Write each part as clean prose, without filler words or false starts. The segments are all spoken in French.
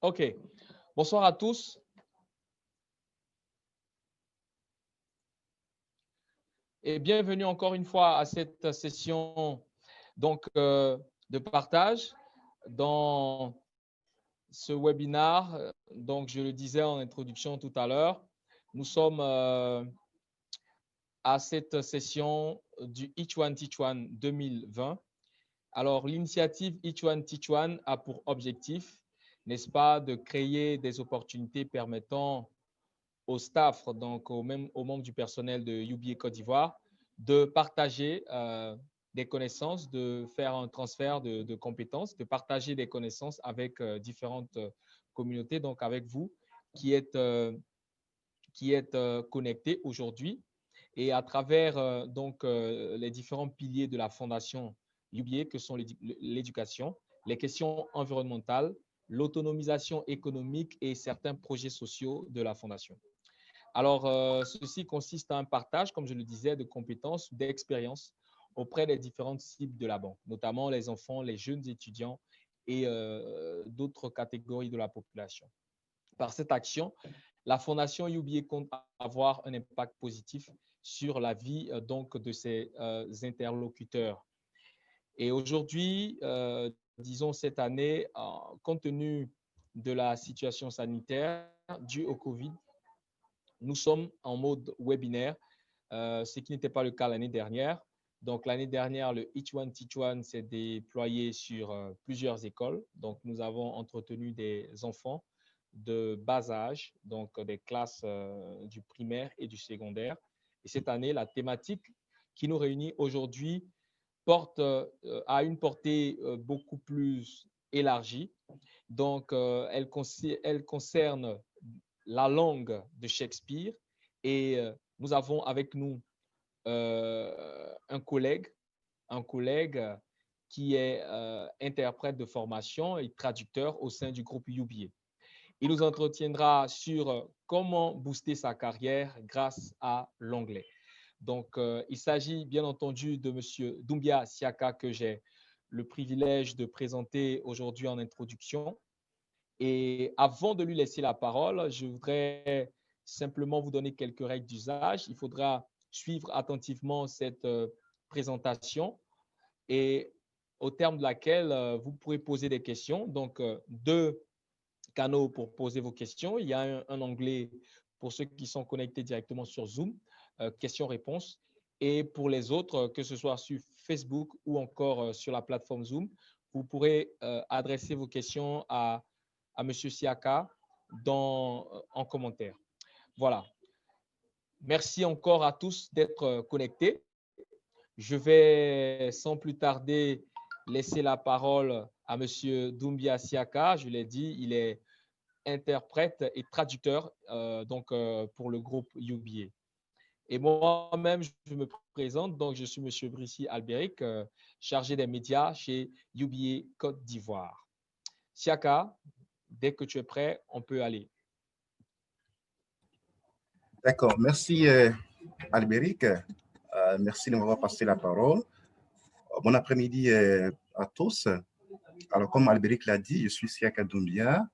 OK. Bonsoir à tous et bienvenue encore une fois à cette session de partage dans ce webinaire. Donc, je le disais en introduction tout à l'heure, nous sommes à cette session du Each One Teach One 2020. Alors, l'initiative Each One Teach One a pour objectif, n'est-ce pas, de créer des opportunités permettant au staff, donc aux membres du personnel de UBA Côte d'Ivoire, de partager des connaissances, de faire un transfert de compétences, de partager des connaissances avec différentes communautés, donc avec vous qui êtes connectés aujourd'hui. Et à travers les différents piliers de la fondation UBA, que sont l'éducation, les questions environnementales, l'autonomisation économique et certains projets sociaux de la fondation. Alors, ceci consiste à un partage, comme je le disais, de compétences, d'expériences auprès des différentes cibles de la banque, notamment les enfants, les jeunes étudiants et d'autres catégories de la population. Par cette action, la Fondation UBA compte avoir un impact positif sur la vie de ses interlocuteurs. Et aujourd'hui, disons cette année, compte tenu de la situation sanitaire due au Covid, nous sommes en mode webinaire, ce qui n'était pas le cas l'année dernière. Donc, l'année dernière, le Each One Teach One s'est déployé sur plusieurs écoles. Donc, nous avons entretenu des enfants de bas âge, donc des classes du primaire et du secondaire. Et cette année, la thématique qui nous réunit aujourd'hui porte à une portée beaucoup plus élargie. Donc, elle concerne la langue de Shakespeare et nous avons avec nous un collègue qui est interprète de formation et traducteur au sein du groupe UBA. Il nous entretiendra sur comment booster sa carrière grâce à l'anglais. Donc, il s'agit bien entendu de M. Doumbia Siaka que j'ai le privilège de présenter aujourd'hui en introduction. Et avant de lui laisser la parole, je voudrais simplement vous donner quelques règles d'usage. Il faudra suivre attentivement cette présentation et au terme de laquelle vous pourrez poser des questions. Donc, deux canaux pour poser vos questions. Il y a un onglet pour ceux qui sont connectés directement sur Zoom, questions-réponses. Et pour les autres, que ce soit sur Facebook ou encore sur la plateforme Zoom, vous pourrez adresser vos questions à M. Siaka en commentaire. Voilà. Merci encore à tous d'être connectés. Je vais sans plus tarder laisser la parole à M. Doumbia Siaka. Je l'ai dit, il est interprète et traducteur pour le groupe UBA. Et moi-même, je me présente, donc je suis M. Brici Albéric, chargé des médias chez UBA Côte d'Ivoire. Siaka, dès que tu es prêt, on peut aller. D'accord, merci Albéric. Merci de m'avoir passé la parole. Bon après-midi à tous. Alors, comme Albéric l'a dit, je suis Siaka Doumbia.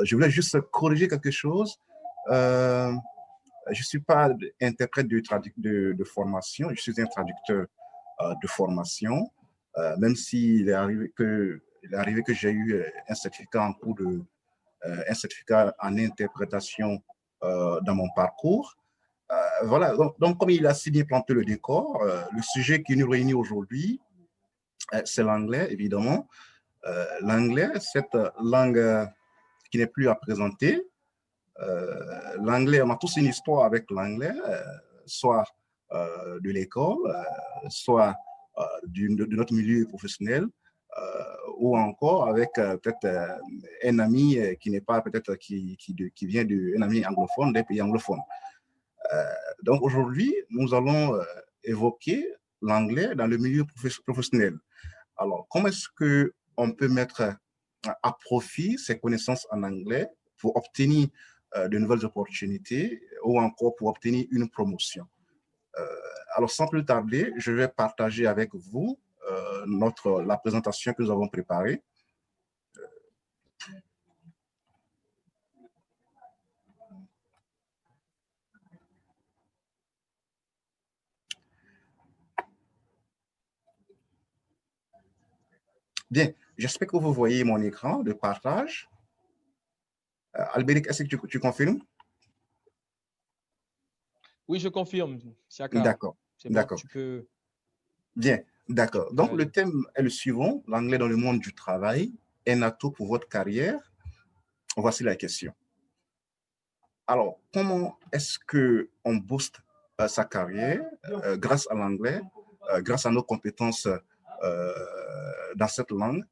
Je voulais juste corriger quelque chose. Je ne suis pas interprète de formation, je suis un traducteur de formation, même s'il est arrivé que j'ai eu un certificat en cours un certificat en interprétation dans mon parcours. Voilà, donc, comme il a si bien planté le décor, le sujet qui nous réunit aujourd'hui, c'est l'anglais, évidemment. L'anglais, cette langue qui n'est plus à présenter. L'anglais, on a tous une histoire avec l'anglais, soit de l'école, soit de notre milieu professionnel, ou encore avec peut-être un ami qui n'est pas peut-être qui vient un ami anglophone, des pays anglophones. Donc aujourd'hui, nous allons évoquer l'anglais dans le milieu professionnel. Alors, comment est-ce qu'on peut mettre à profit ces connaissances en anglais pour obtenir de nouvelles opportunités ou encore pour obtenir une promotion? Alors, sans plus tarder, je vais partager avec vous la présentation que nous avons préparée. Bien, j'espère que vous voyez mon écran de partage. Albéric, est-ce que tu confirmes? Oui, je confirme, Siaka. D'accord, C'est bon, d'accord. tu peux Bien, d'accord. Donc, le aller. thème est le suivant, l'anglais dans le monde du travail, un atout pour votre carrière. Voici la question. Alors, comment est-ce qu'on booste sa carrière grâce à l'anglais, grâce à nos compétences dans cette langue?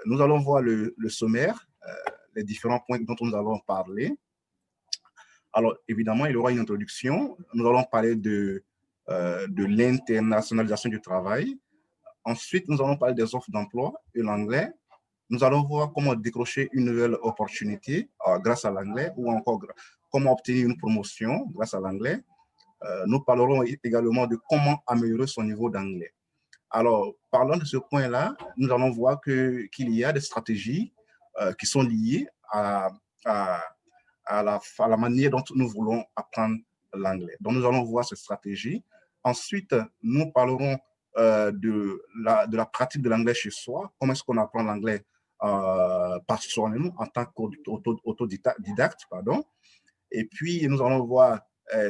Nous allons voir le sommaire, les différents points dont nous allons parler. Alors, évidemment, il y aura une introduction. Nous allons parler de l'internationalisation du travail. Ensuite, nous allons parler des offres d'emploi et l'anglais. Nous allons voir comment décrocher une nouvelle opportunité grâce à l'anglais ou encore comment obtenir une promotion grâce à l'anglais. Nous parlerons également de comment améliorer son niveau d'anglais. Alors, parlant de ce point-là, nous allons voir qu'il y a des stratégies qui sont liées à, à la manière dont nous voulons apprendre l'anglais. Donc, nous allons voir ces stratégies. Ensuite, nous parlerons de la pratique de l'anglais chez soi. Comment est-ce qu'on apprend l'anglais par soi-même en tant qu'autodidacte, pardon. Et puis, nous allons voir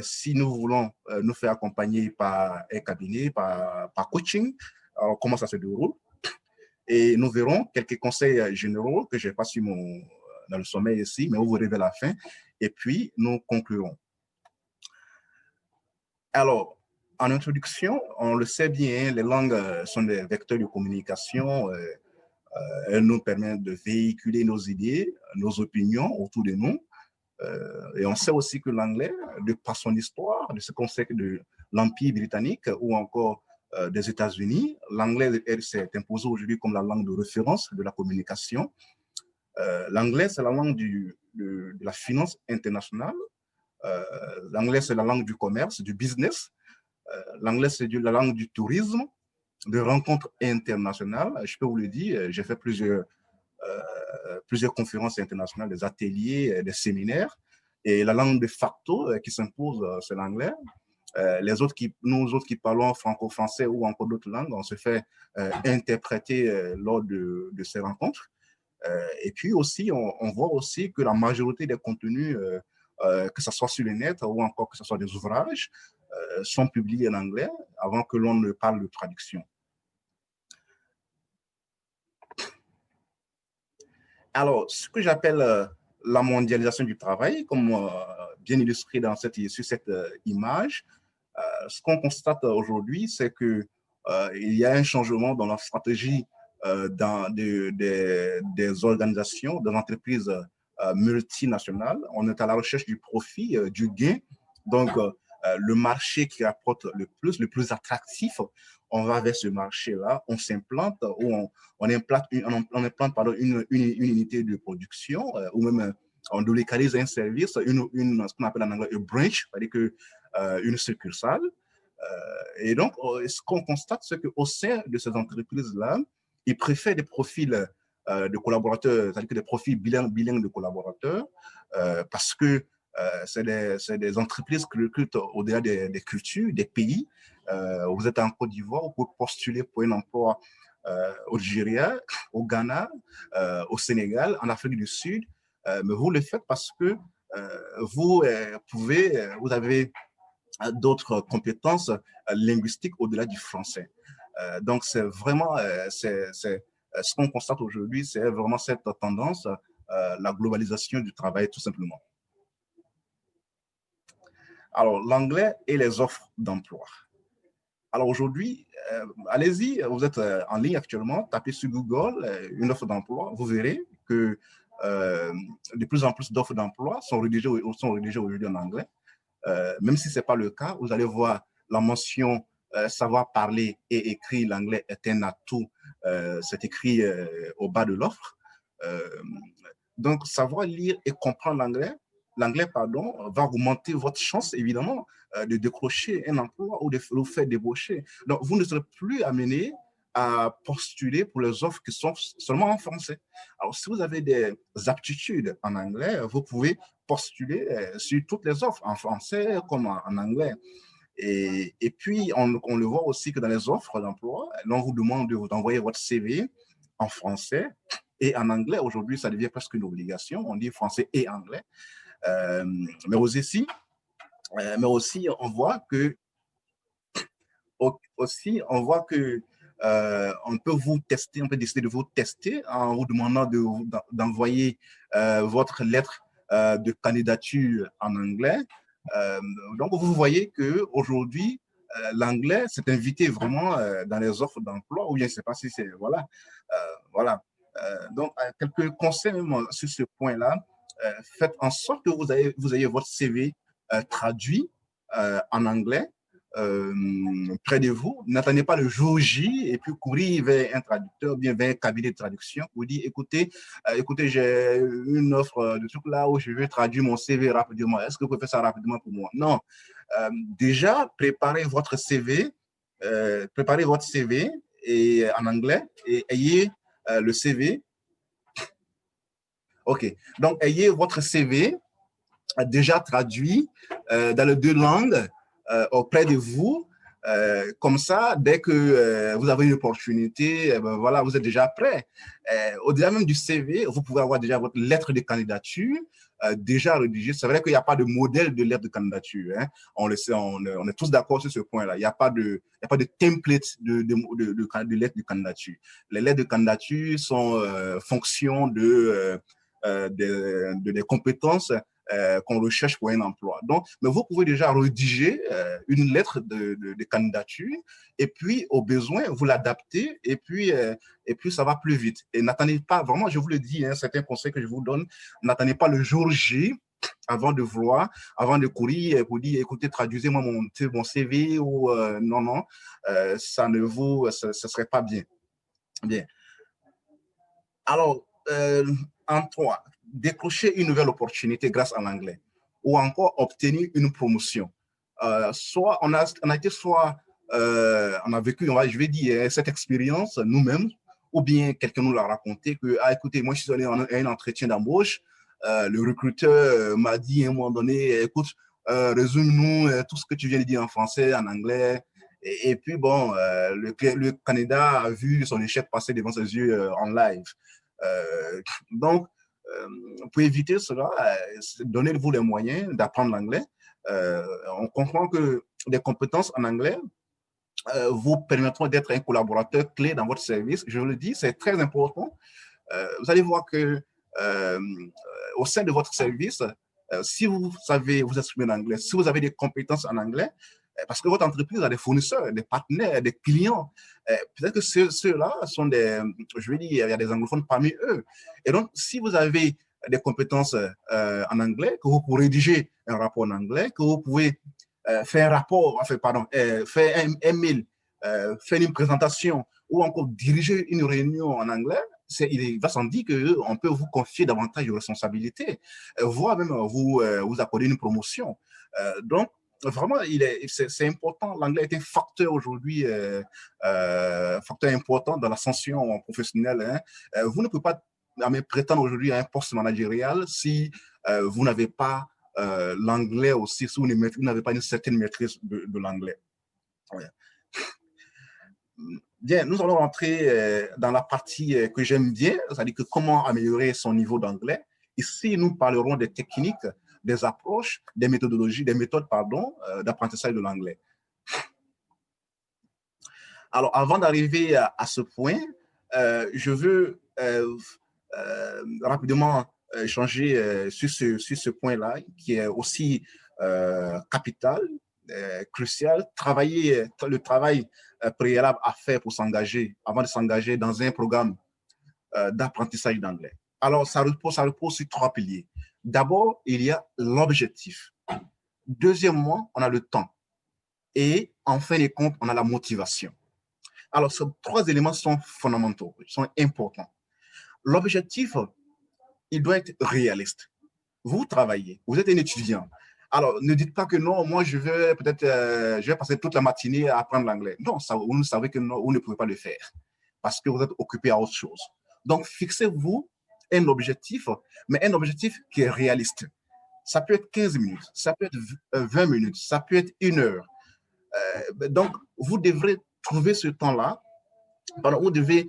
si nous voulons nous faire accompagner par un cabinet, par coaching, alors comment ça se déroule. Et nous verrons quelques conseils généraux que je n'ai pas sur dans le sommet ici, mais vous verrez à la fin. Et puis, nous conclurons. Alors, en introduction, on le sait bien, les langues sont des vecteurs de communication. Elles nous permettent de véhiculer nos idées, nos opinions autour de nous. Et on sait aussi que l'anglais, de par son histoire, de ce qu'on sait de l'Empire britannique ou encore des États-Unis, l'anglais s'est imposé aujourd'hui comme la langue de référence de la communication. L'anglais, c'est la langue de la finance internationale. L'anglais, c'est la langue du commerce, du business. L'anglais, c'est la langue du tourisme, de rencontres internationales. Je peux vous le dire, j'ai fait plusieurs conférences internationales, des ateliers, des séminaires. Et la langue de facto qui s'impose, c'est l'anglais. Nous autres qui parlons franco-français ou encore d'autres langues, on se fait interpréter lors de ces rencontres. Et puis aussi, on voit aussi que la majorité des contenus, que ce soit sur le net ou encore que ce soit des ouvrages, sont publiés en anglais avant que l'on ne parle de traduction. Alors, ce que j'appelle la mondialisation du travail, comme bien illustré sur cette image, ce qu'on constate aujourd'hui, c'est qu'il y a un changement dans la stratégie des organisations, des entreprises multinationales. On est à la recherche du profit, du gain. Donc, le marché qui rapporte le plus attractif, on va vers ce marché-là, on s'implante ou on implante une unité de production ou même on délocalise un service, ce qu'on appelle en anglais un branch, c'est-à-dire une succursale. Et donc, ce qu'on constate, c'est qu'au sein de ces entreprises-là, ils préfèrent des profils de collaborateurs, c'est-à-dire que des profils bilingues de collaborateurs, parce que c'est des entreprises qui recrutent au-delà des cultures, des pays. Vous êtes en Côte d'Ivoire, vous pouvez postuler pour un emploi au Nigeria, au Ghana, au Sénégal, en Afrique du Sud, mais vous le faites parce que vous avez d'autres compétences linguistiques au-delà du français. Donc, c'est vraiment, ce qu'on constate aujourd'hui, c'est vraiment cette tendance, la globalisation du travail, tout simplement. Alors, l'anglais et les offres d'emploi. Alors aujourd'hui, allez-y, vous êtes en ligne actuellement, tapez sur Google une offre d'emploi, vous verrez que de plus en plus d'offres d'emploi sont rédigées aujourd'hui en anglais. Même si ce n'est pas le cas, vous allez voir la mention savoir parler et écrire l'anglais est un atout. C'est écrit au bas de l'offre. Donc, savoir lire et comprendre l'anglais, va augmenter votre chance, évidemment, de décrocher un emploi ou de vous faire débaucher. Donc, vous ne serez plus amené à postuler pour les offres qui sont seulement en français. Alors, si vous avez des aptitudes en anglais, vous pouvez postuler sur toutes les offres, en français comme en anglais. Et puis, on le voit aussi que dans les offres d'emploi, on vous demande d'envoyer votre CV en français et en anglais. Aujourd'hui, ça devient presque une obligation. On dit français et anglais. Mais aussi, on voit que on peut vous tester, on peut décider de vous tester en vous demandant d'envoyer votre lettre de candidature en anglais. Donc, vous voyez qu'aujourd'hui, l'anglais s'est invité vraiment dans les offres d'emploi, ou bien je ne sais pas si c'est… Voilà. Voilà. Donc, quelques conseils même sur ce point-là. Faites en sorte que vous ayez votre CV traduit en anglais près de vous. N'attendez pas le jour J et puis courir vers un traducteur, bien vers un cabinet de traduction pour dire écoutez, j'ai une offre de truc là où je veux traduire mon CV rapidement. Est-ce que vous pouvez faire ça rapidement pour moi? Non. Déjà, préparez votre CV et, en anglais et ayez le CV. OK. Donc, ayez votre CV déjà traduit dans les 2 langues auprès de vous. Comme ça, dès que vous avez une opportunité, ben voilà, vous êtes déjà prêt. Au-delà même du CV, vous pouvez avoir déjà votre lettre de candidature déjà rédigée. C'est vrai qu'il n'y a pas de modèle de lettre de candidature. Hein. On le sait, on est tous d'accord sur ce point-là. Il n'y a pas de template de lettre de candidature. Les lettres de candidature sont fonction des compétences qu'on recherche pour un emploi. Donc, mais vous pouvez déjà rédiger une lettre de candidature et puis, au besoin, vous l'adaptez et puis ça va plus vite. Et n'attendez pas, vraiment, je vous le dis, hein, c'est un conseil que je vous donne, n'attendez pas le jour J avant de courir pour dire, écoutez, traduisez-moi mon CV ou non, ça serait pas bien. Bien. Alors, en 3, décrocher une nouvelle opportunité grâce à l'anglais ou encore obtenir une promotion. Soit on a vécu, je vais dire, cette expérience nous-mêmes, ou bien quelqu'un nous l'a raconté que, écoutez, moi je suis allé à un entretien d'embauche, le recruteur m'a dit à un moment donné, écoute, résume-nous tout ce que tu viens de dire en français, en anglais. Et puis bon, le candidat a vu son échec passer devant ses yeux en live. Donc, pour éviter cela, donnez-vous les moyens d'apprendre l'anglais. On comprend que les compétences en anglais vous permettront d'être un collaborateur clé dans votre service. Je vous le dis, c'est très important. Vous allez voir que au sein de votre service, si vous savez vous exprimer en anglais, si vous avez des compétences en anglais, parce que votre entreprise a des fournisseurs, des partenaires, des clients. Peut-être que ceux-là sont je veux dire, il y a des anglophones parmi eux. Et donc, si vous avez des compétences en anglais, que vous pouvez rédiger un rapport en anglais, que vous pouvez faire un rapport, faire un mail, faire une présentation ou encore diriger une réunion en anglais, il va sans dire qu'on peut vous confier davantage de responsabilités, voire même vous accorder une promotion. Donc, vraiment, c'est important. L'anglais est un facteur aujourd'hui, facteur important dans l'ascension professionnelle. Hein. Vous ne pouvez pas prétendre aujourd'hui à un poste managérial si vous n'avez pas l'anglais aussi, si vous n'avez pas une certaine maîtrise de l'anglais. Ouais. Bien, nous allons rentrer dans la partie que j'aime bien, c'est-à-dire que comment améliorer son niveau d'anglais. Ici, nous parlerons des techniques, des approches, des méthodes d'apprentissage de l'anglais. Alors, avant d'arriver à ce point, je veux rapidement échanger sur ce point-là, qui est aussi capital, crucial. Le travail préalable à faire pour s'engager, avant de s'engager dans un programme d'apprentissage d'anglais. Alors, ça repose sur 3 piliers. D'abord, il y a l'objectif. Deuxièmement, on a le temps. Et en fin de compte, on a la motivation. Alors, ces 3 éléments sont fondamentaux, sont importants. L'objectif, il doit être réaliste. Vous travaillez, vous êtes un étudiant. Alors, ne dites pas que non, moi, je vais passer toute la matinée à apprendre l'anglais. Non, vous savez que non, vous ne pouvez pas le faire parce que vous êtes occupé à autre chose. Donc, fixez-vous un objectif, mais un objectif qui est réaliste. Ça peut être 15 minutes, ça peut être 20 minutes, ça peut être 1 heure. Donc, vous devrez trouver ce temps-là pardon, vous devez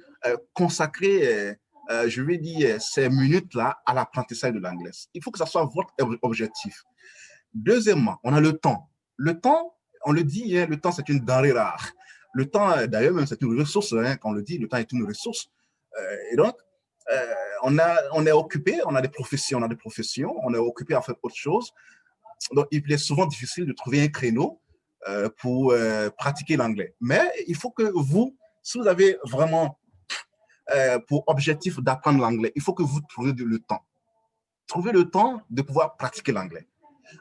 consacrer, je vais dire, ces minutes-là à l'apprentissage de l'anglais. Il faut que ça soit votre objectif. Deuxièmement, on a le temps. Le temps, on le dit, hein, le temps, c'est une denrée rare. Le temps, d'ailleurs, même, c'est une ressource. Hein, quand on le dit, le temps est une ressource. Et donc, on est occupé, on a des professions, on est occupé à faire autre chose. Donc, il est souvent difficile de trouver un créneau pour pratiquer l'anglais. Mais il faut que vous, si vous avez vraiment pour objectif d'apprendre l'anglais, il faut que vous trouviez le temps. Trouvez le temps de pouvoir pratiquer l'anglais.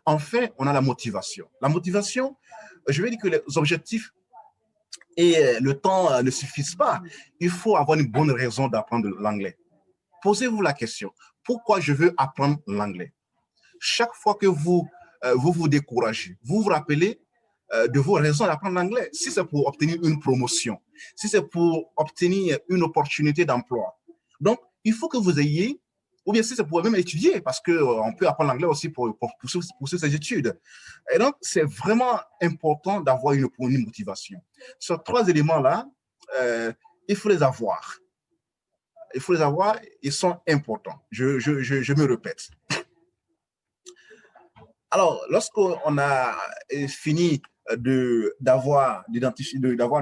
Enfin, on a la motivation. La motivation, je vais dire que les objectifs et le temps ne suffisent pas. Il faut avoir une bonne raison d'apprendre l'anglais. Posez-vous la question, pourquoi je veux apprendre l'anglais? Chaque fois que vous découragez, vous vous rappelez de vos raisons d'apprendre l'anglais. Si c'est pour obtenir une promotion, si c'est pour obtenir une opportunité d'emploi. Donc, il faut que vous ayez, ou bien si c'est pour même étudier, parce qu'on peut apprendre l'anglais aussi pour pousser ses études. Et donc, c'est vraiment important d'avoir une motivation. Ces trois éléments-là, il faut les avoir. Il faut les avoir, ils sont importants. Je me répète. Alors, lorsqu'on a fini d'avoir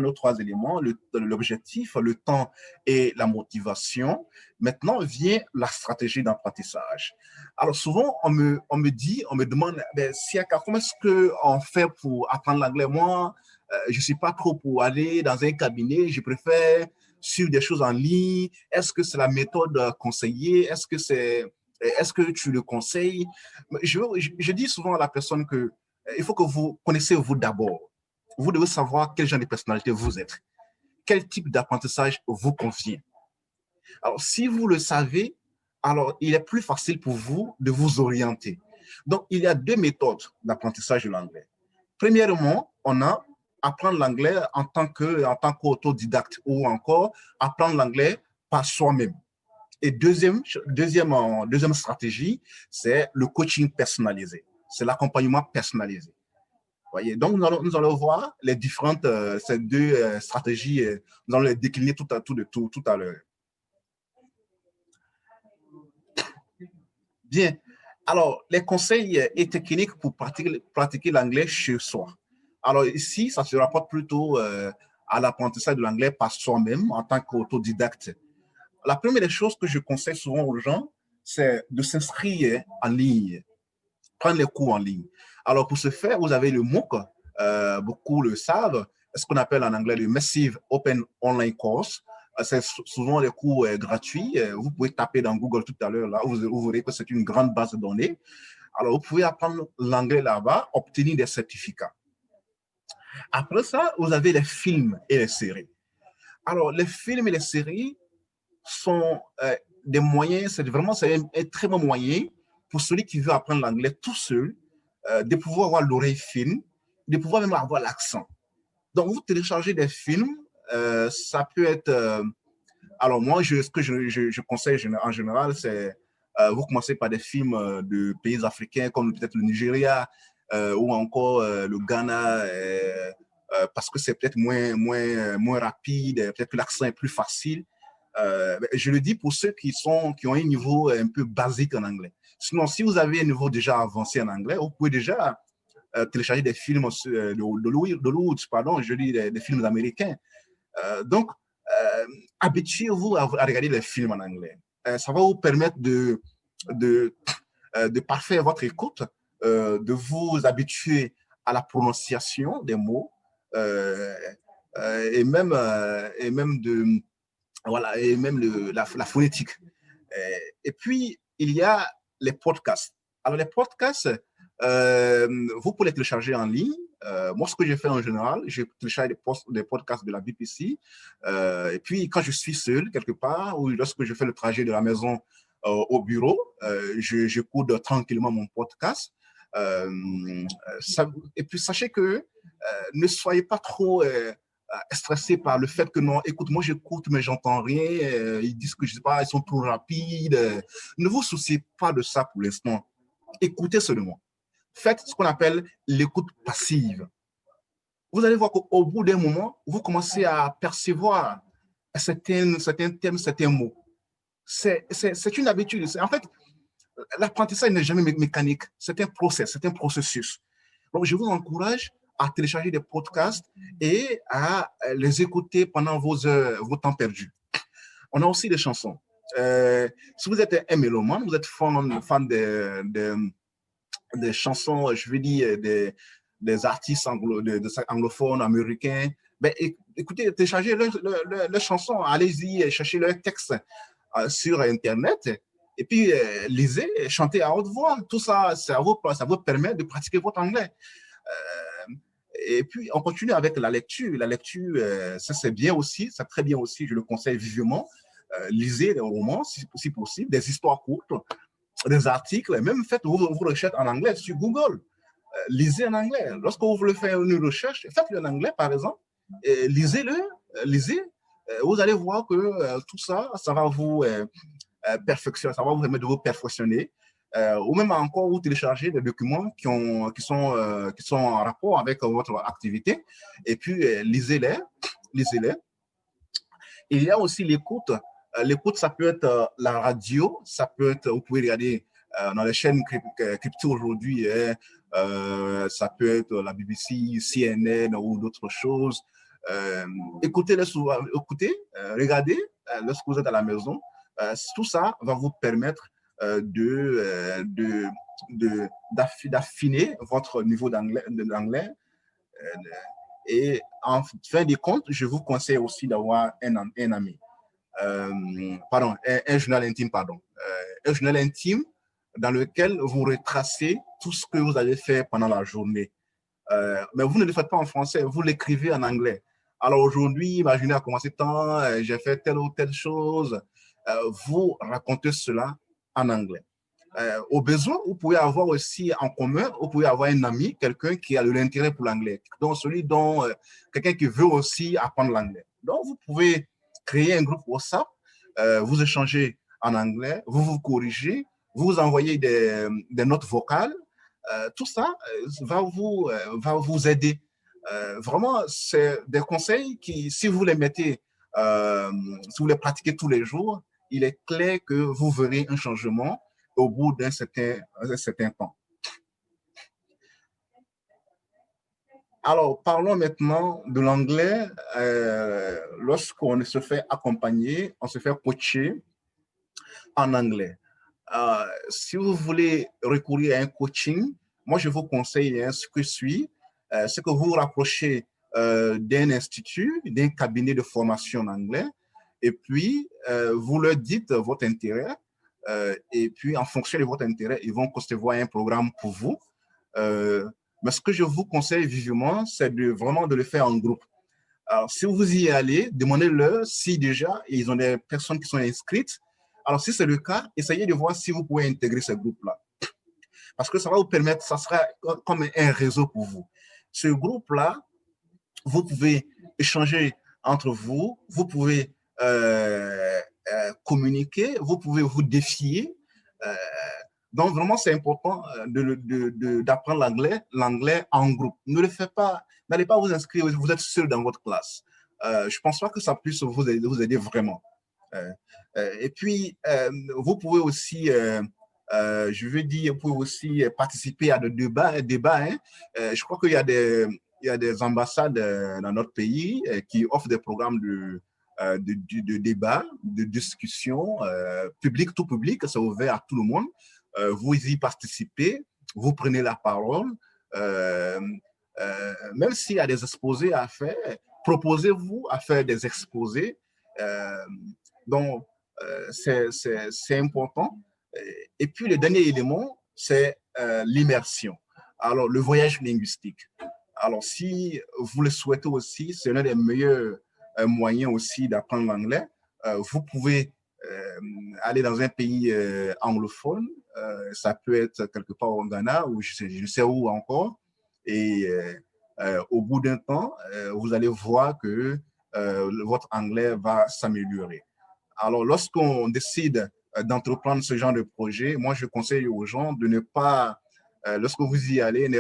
nos trois éléments, l'objectif, le temps et la motivation, maintenant vient la stratégie d'apprentissage. Alors, souvent, on me demande, comment est-ce qu'on fait pour apprendre l'anglais? Moi, je ne suis pas trop pour aller dans un cabinet, je préfère suivre des choses en ligne. Est-ce que c'est la méthode conseillée? Est-ce que tu le conseilles? Je dis souvent à la personne que il faut que vous connaissez vous d'abord. Vous devez savoir quel genre de personnalité vous êtes. Quel type d'apprentissage vous convient. Alors, si vous le savez, alors il est plus facile pour vous de vous orienter. Donc, il y a deux méthodes d'apprentissage de l'anglais. Premièrement, on a apprendre l'anglais en tant qu'autodidacte ou encore apprendre l'anglais par soi-même. Et deuxième stratégie, c'est le coaching personnalisé. C'est l'accompagnement personnalisé. Voyez, donc, nous allons voir les différentes, ces deux stratégies, nous allons les décliner tout à l'heure. Bien. Alors, les conseils et techniques pour pratiquer l'anglais chez soi. Alors, ici, ça se rapporte plutôt à l'apprentissage de l'anglais par soi-même en tant qu'autodidacte. La première des choses que je conseille souvent aux gens, c'est de s'inscrire en ligne, prendre les cours en ligne. Alors, pour ce faire, vous avez le MOOC, beaucoup le savent, ce qu'on appelle en anglais le Massive Open Online Course. C'est souvent des cours gratuits. Vous pouvez taper dans Google tout à l'heure, là, vous verrez que c'est une grande base de données. Alors, vous pouvez apprendre l'anglais là-bas, obtenir des certificats. Après ça, vous avez les films et les séries. Alors, les films et les séries sont des moyens, c'est un très bon moyen pour celui qui veut apprendre l'anglais tout seul, de pouvoir avoir l'oreille fine, de pouvoir même avoir l'accent. Donc, vous téléchargez des films, ça peut être... alors, moi, ce que je conseille en général, c'est vous commencez par des films de pays africains comme peut-être le Nigeria ou encore le Ghana, parce que c'est peut-être moins rapide, peut-être que l'accent est plus facile. Je le dis pour ceux qui ont un niveau un peu basique en anglais. Sinon, si vous avez un niveau déjà avancé en anglais, vous pouvez déjà télécharger des films d'Hollywood, pardon, je dis des films américains. Donc, habituez-vous à regarder les films en anglais. Ça va vous permettre de parfaire votre écoute, de vous habituer à la prononciation des mots et même de voilà, et même la phonétique. Et puis, il y a les podcasts. Alors, les podcasts, vous pouvez les télécharger en ligne. Moi, ce que j'ai fait en général, j'ai téléchargé des podcasts de la BBC. Et puis, quand je suis seul, quelque part, ou lorsque je fais le trajet de la maison au bureau, j'écoute tranquillement mon podcast. Et puis, sachez que ne soyez pas trop stressé par le fait que non, écoute, moi j'écoute, mais j'entends rien. Ils disent que je sais pas, ils sont trop rapides. Ne vous souciez pas de ça pour l'instant. Écoutez seulement. Faites ce qu'on appelle l'écoute passive. Vous allez voir qu'au bout d'un moment, vous commencez à percevoir certains termes, certains mots. C'est une habitude. En fait, l'apprentissage n'est jamais mécanique. C'est un processus. Donc, je vous encourage à télécharger des podcasts et à les écouter pendant vos temps perdus. On a aussi des chansons. Si vous êtes un mélomane, vous êtes fan des chansons, je veux dire, des artistes anglophones, américains, ben, écoutez, téléchargez leurs chansons, allez-y, cherchez leurs textes sur Internet, et puis lisez, chantez à haute voix. Tout ça, ça vous permet de pratiquer votre anglais. Et puis, on continue avec la lecture. La lecture, ça c'est bien aussi, c'est très bien aussi, je le conseille vivement. Lisez des romans, si possible, des histoires courtes, des articles, même faites vos recherches en anglais sur Google. Lisez en anglais. Lorsque vous voulez faire une recherche, faites-le en anglais, par exemple, lisez-le, lisez. Vous allez voir que tout ça, ça va vous perfectionner, ça va vous permettre de vous perfectionner. Ou même encore, vous téléchargez des documents qui sont en rapport avec votre activité, et puis lisez-les. Il y a aussi l'écoute. L'écoute, ça peut être la radio, ça peut être, vous pouvez regarder dans les chaînes crypto aujourd'hui, ça peut être la BBC, CNN ou d'autres choses. Écoutez-les souvent, regardez lorsque vous êtes à la maison. Tout ça va vous permettre d'affiner votre niveau d'anglais. Et en fin de compte, je vous conseille aussi d'avoir un ami. Un journal intime, un journal intime dans lequel vous retracez tout ce que vous avez fait pendant la journée. Mais vous ne le faites pas en français, vous l'écrivez en anglais. Alors aujourd'hui, ma journée a commencé tant, j'ai fait telle ou telle chose. Vous racontez cela en anglais. Au besoin, vous pouvez avoir aussi en commun, vous pouvez avoir un ami, quelqu'un qui a de l'intérêt pour l'anglais, donc quelqu'un qui veut aussi apprendre l'anglais. Donc, vous pouvez créer un groupe WhatsApp, vous échangez en anglais, vous vous corrigez, vous envoyez des notes vocales. Tout ça va vous aider. Vraiment, c'est des conseils qui, si vous les mettez, si vous les pratiquez tous les jours, il est clair que vous verrez un changement au bout d'un certain temps. Alors, parlons maintenant de l'anglais. Lorsqu'on se fait accompagner, on se fait coacher en anglais. Si vous voulez recourir à un coaching, moi, je vous conseille ce que suit, c'est que vous vous rapprochez d'un institut, d'un cabinet de formation en anglais, et puis vous leur dites votre intérêt, et puis en fonction de votre intérêt, ils vont concevoir un programme pour vous. Mais ce que je vous conseille vivement, c'est vraiment de le faire en groupe. Alors, si vous y allez, demandez-leur si déjà ils ont des personnes qui sont inscrites. Alors, si c'est le cas, essayez de voir si vous pouvez intégrer ce groupe-là. Parce que ça va vous permettre, ça sera comme un réseau pour vous. Ce groupe-là, vous pouvez échanger entre vous, vous pouvez communiquer, vous pouvez vous défier. Donc, vraiment, c'est important d'apprendre l'anglais en groupe. Ne le faites pas, n'allez pas vous inscrire, vous êtes seul dans votre classe. Je ne pense pas que ça puisse vous aider vraiment. Et puis, vous pouvez aussi, je veux dire, vous pouvez aussi participer à des débats. Hein. Je crois qu'il y a des ambassades dans notre pays qui offrent des programmes de débat, de discussion, tout public, c'est ouvert à tout le monde. Vous y participez, vous prenez la parole. Même s'il y a des exposés à faire, proposez-vous à faire des exposés. Donc, c'est important. Et puis, le dernier élément, c'est l'immersion. Alors, le voyage linguistique. Alors, si vous le souhaitez aussi, c'est l'un des meilleurs moyens aussi d'apprendre l'anglais. Vous pouvez aller dans un pays anglophone. Ça peut être quelque part au Ghana ou je ne sais où encore. Et au bout d'un temps, vous allez voir que votre anglais va s'améliorer. Alors, lorsqu'on décide d'entreprendre ce genre de projet, moi, je conseille aux gens de ne pas, lorsque vous y allez, ne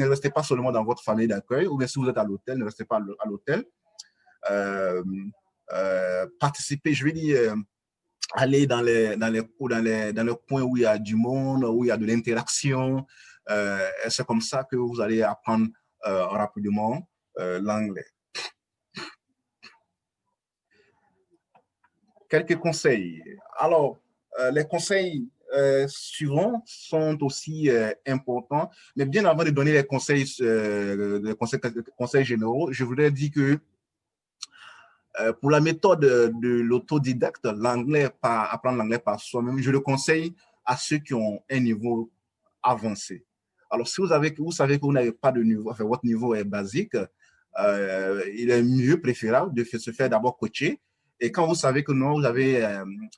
restez pas seulement dans votre famille d'accueil, ou bien si vous êtes à l'hôtel, ne restez pas à l'hôtel. participer, je vais dire, aller dans les coins où il y a du monde, où il y a de l'interaction. C'est comme ça que vous allez apprendre rapidement l'anglais. Quelques conseils. Alors, les conseils suivants sont aussi importants, mais bien avant de donner les conseils généraux, je voudrais dire que pour la méthode de l'autodidacte, apprendre l'anglais par soi-même, je le conseille à ceux qui ont un niveau avancé. Alors, si vous savez que vous n'avez pas de niveau, enfin, votre niveau est basique, il est mieux préférable de se faire d'abord coacher. Et quand vous savez que non, vous avez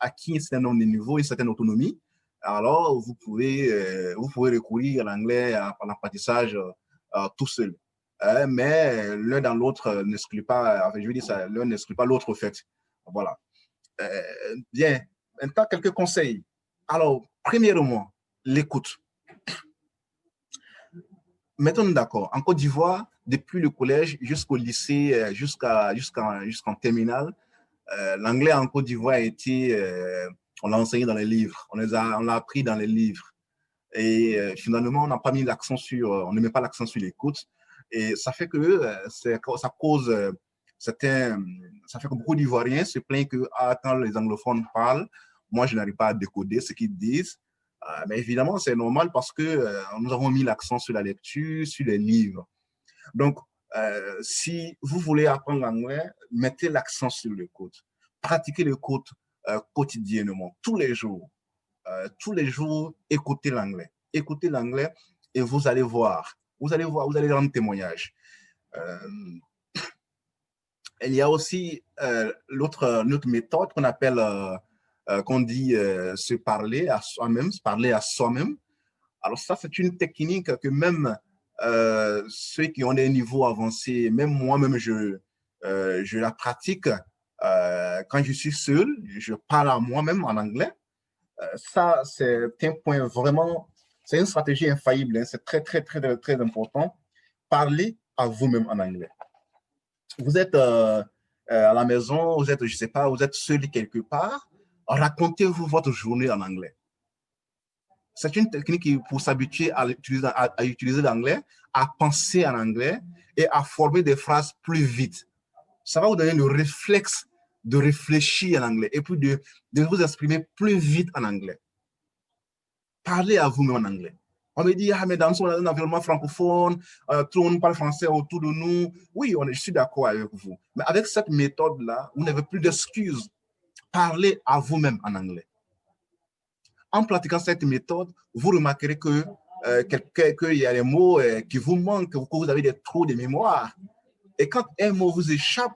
acquis un certain nombre de niveaux, une certaine autonomie, alors vous pouvez recourir à l'anglais, à l'apprentissage tout seul. Mais l'un dans l'autre n'exclut pas, enfin, je veux dire ça, l'un n'exclut pas l'autre au fait. Voilà. Bien. Maintenant, quelques conseils. Alors, premièrement, l'écoute. Mettons-nous d'accord. En Côte d'Ivoire, depuis le collège jusqu'au lycée, jusqu'en terminale, l'anglais en Côte d'Ivoire a été, on l'a enseigné dans les livres, on l'a appris dans les livres. Et finalement, on n'a pas mis l'accent on ne met pas l'accent sur l'écoute. Et ça fait que ça fait que beaucoup d'Ivoiriens se plaignent que quand les anglophones parlent, moi, je n'arrive pas à décoder ce qu'ils disent. Mais évidemment, c'est normal parce que nous avons mis l'accent sur la lecture, sur les livres. Donc, si vous voulez apprendre l'anglais, mettez l'accent sur l'écoute. Pratiquez l'écoute quotidiennement, tous les jours. Tous les jours, écoutez l'anglais. Écoutez l'anglais et vous allez voir. Vous allez rendre témoignage. Il y a aussi l'autre méthode qu'on appelle, qu'on dit se parler à soi-même, Alors ça, c'est une technique que même ceux qui ont des niveaux avancés, même moi-même, je la pratique quand je suis seul, je parle à moi-même en anglais. Ça, c'est un point vraiment, c'est une stratégie infaillible, hein, c'est très, très, très, très important. Parlez à vous-même en anglais. Vous êtes à la maison, vous êtes, je sais pas, vous êtes seul quelque part, racontez-vous votre journée en anglais. C'est une technique pour s'habituer à utiliser l'anglais, à penser en anglais et à former des phrases plus vite. Ça va vous donner le réflexe de réfléchir en anglais et puis de vous exprimer plus vite en anglais. Parlez à vous-même en anglais. On me dit, ah, mais dans un environnement francophone, tout le monde parle français autour de nous. Oui, je suis d'accord avec vous. Mais avec cette méthode-là, vous n'avez plus d'excuses. Parlez à vous-même en anglais. En pratiquant cette méthode, vous remarquerez qu'il y a des mots qui vous manquent, que vous avez des trous de mémoire. Et quand un mot vous échappe,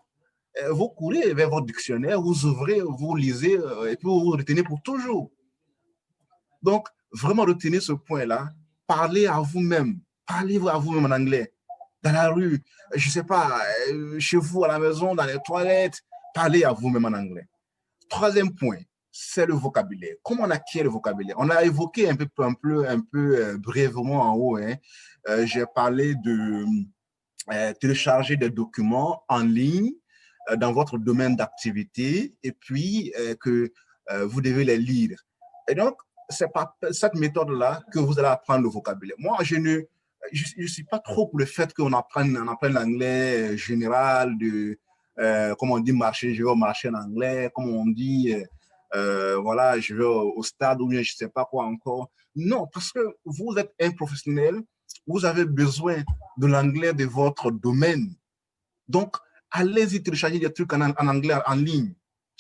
vous courez vers votre dictionnaire, vous ouvrez, vous lisez, et puis vous retenez pour toujours. Donc, vraiment retenez ce point-là. Parlez à vous-même. Parlez à vous-même en anglais. Dans la rue, je ne sais pas, chez vous, à la maison, dans les toilettes. Parlez à vous-même en anglais. Troisième point, c'est le vocabulaire. Comment on acquiert le vocabulaire? On a évoqué un peu brièvement en haut. Hein. J'ai parlé de télécharger des documents en ligne dans votre domaine d'activité et puis que vous devez les lire. Et donc, c'est par cette méthode-là que vous allez apprendre le vocabulaire. Moi, je ne suis pas trop pour le fait qu'on apprenne l'anglais général, comme on dit, je vais au marché en anglais, comme on dit, voilà, je vais au stade ou bien je ne sais pas quoi encore. Non, parce que vous êtes un professionnel, vous avez besoin de l'anglais de votre domaine. Donc, allez-y télécharger des trucs en anglais en ligne.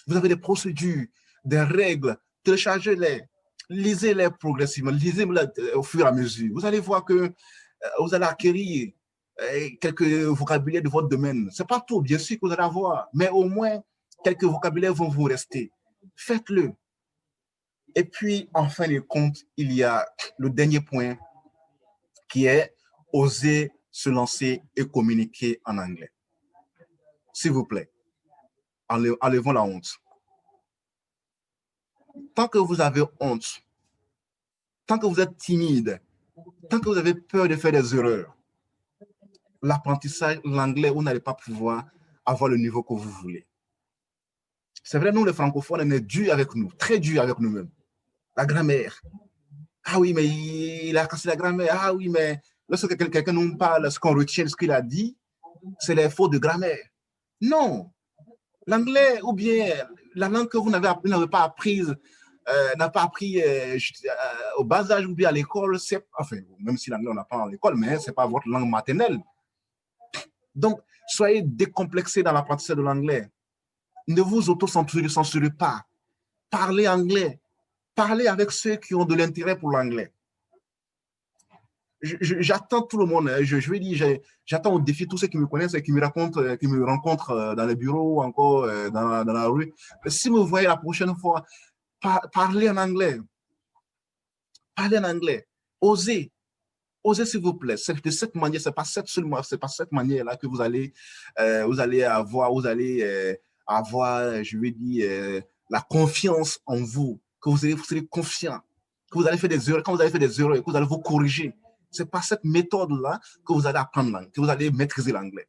Vous avez des procédures, des règles, téléchargez-les. Lisez-les progressivement, lisez-les au fur et à mesure. Vous allez voir que vous allez acquérir quelques vocabulaires de votre domaine. Ce n'est pas tout, bien sûr, que vous allez avoir, mais au moins, quelques vocabulaires vont vous rester. Faites-le. Et puis, en fin de compte, il y a le dernier point qui est oser se lancer et communiquer en anglais. S'il vous plaît, enlevons la honte. Tant que vous avez honte, tant que vous êtes timide, tant que vous avez peur de faire des erreurs, l'apprentissage, l'anglais, vous n'allez pas pouvoir avoir le niveau que vous voulez. C'est vrai, nous, les francophones, on est durs avec nous, très durs avec nous-mêmes. La grammaire. Ah oui, mais il a cassé la grammaire. Ah oui, mais lorsque quelqu'un nous parle, ce qu'on retient de ce qu'il a dit, c'est les fautes de grammaire. Non. L'anglais ou bien la langue que vous n'avez pas apprise, n'a pas appris au bas âge ou bien à l'école, enfin, même si l'anglais on apprend à l'école, mais ce n'est pas votre langue maternelle. Donc, soyez décomplexés dans l'apprentissage de l'anglais. Ne vous auto-censurez pas. Parlez anglais. Parlez avec ceux qui ont de l'intérêt pour l'anglais. J'attends tout le monde. Je vais dire, j'attends au défi tous ceux qui me connaissent et qui me rencontrent dans les bureaux ou encore dans la rue. Si vous voyez la prochaine fois, parlez en anglais. Parlez en anglais. Osez. Osez, s'il vous plaît. C'est de cette manière, c'est pas cette manière-là que vous allez avoir, je vais dire, la confiance en vous, que vous serez confiant, que vous allez faire des erreurs, quand vous allez faire des erreurs, que vous allez vous corriger. C'est par cette méthode-là que vous allez apprendre l'anglais, que vous allez maîtriser l'anglais.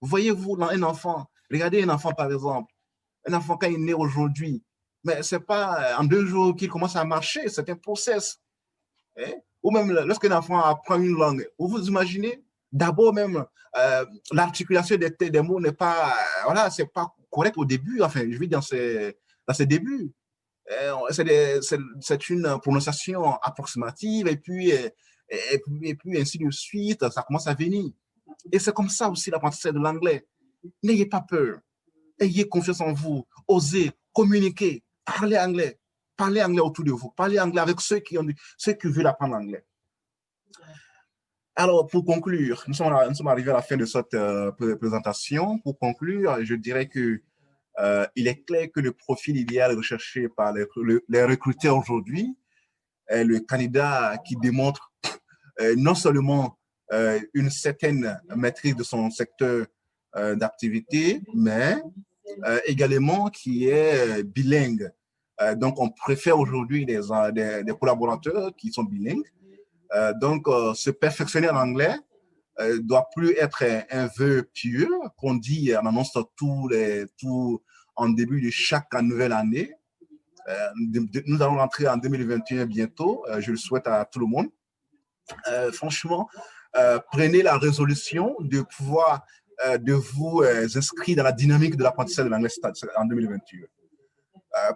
Voyez-vous, un enfant, regardez un enfant par exemple, un enfant quand il est né aujourd'hui, mais c'est pas en 2 jours qu'il commence à marcher, c'est un process. Hein? Ou même lorsqu'un enfant apprend une langue, vous vous imaginez, d'abord même, l'articulation des mots n'est pas, voilà, c'est pas correct au début, enfin, je vis dans ses débuts. C'est une prononciation approximative et puis ainsi de suite, ça commence à venir. Et c'est comme ça aussi l'apprentissage de l'anglais. N'ayez pas peur, ayez confiance en vous, osez communiquer, parlez anglais autour de vous, parlez anglais avec ceux qui veulent apprendre l'anglais. Alors, pour conclure, nous sommes arrivés à la fin de cette présentation. Pour conclure, je dirais que il est clair que le profil idéal recherché par les recruteurs aujourd'hui est le candidat qui démontre non seulement une certaine maîtrise de son secteur d'activité, mais également qui est bilingue. Donc, on préfère aujourd'hui des collaborateurs qui sont bilingues. Donc, se perfectionner en anglais doit plus être un vœu pieux qu'on dit en annonce tout en début de chaque nouvelle année. Nous allons rentrer en 2021 bientôt. Je le souhaite à tout le monde. Franchement, prenez la résolution de pouvoir de vous inscrire dans la dynamique de l'apprentissage de l'anglais en 2021.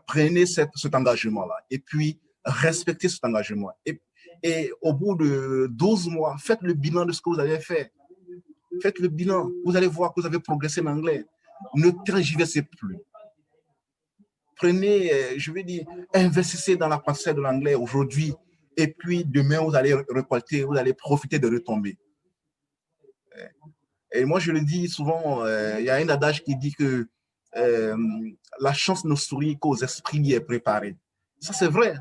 Prenez cet engagement-là et puis respectez cet engagement. Et au bout de 12 mois, faites le bilan de ce que vous avez fait. Faites le bilan. Vous allez voir que vous avez progressé en anglais. Ne tergiversez plus. Prenez, je vais dire, investissez dans l'apprentissage de l'anglais aujourd'hui. Et puis demain, vous allez récolter, vous allez profiter de retombées. Et moi, je le dis souvent, il y a un adage qui dit que la chance ne sourit qu'aux esprits préparés. Ça, c'est vrai.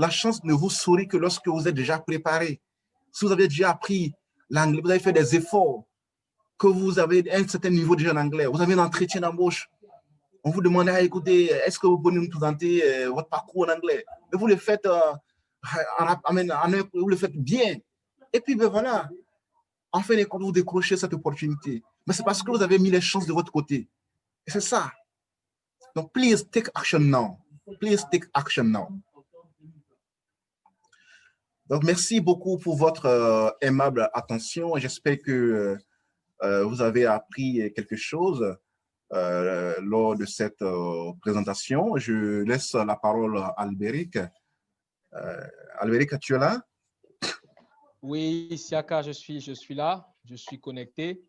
La chance ne vous sourit que lorsque vous êtes déjà préparé. Si vous avez déjà appris l'anglais, vous avez fait des efforts, que vous avez un certain niveau déjà en anglais, vous avez un entretien d'embauche, on vous demande, ah, écoutez, est-ce que vous pouvez nous présenter votre parcours en anglais? Et vous le faites, vous le faites bien. Et puis, ben voilà, en fin de compte, vous décrochez cette opportunité. Mais c'est parce que vous avez mis les chances de votre côté. Et c'est ça. Donc, please take action now. Please take action now. Donc, merci beaucoup pour votre aimable attention. J'espère que vous avez appris quelque chose lors de cette présentation. Je laisse la parole à Albéric. Albéric, tu es là? Oui, Siaka, je suis là, je suis connecté.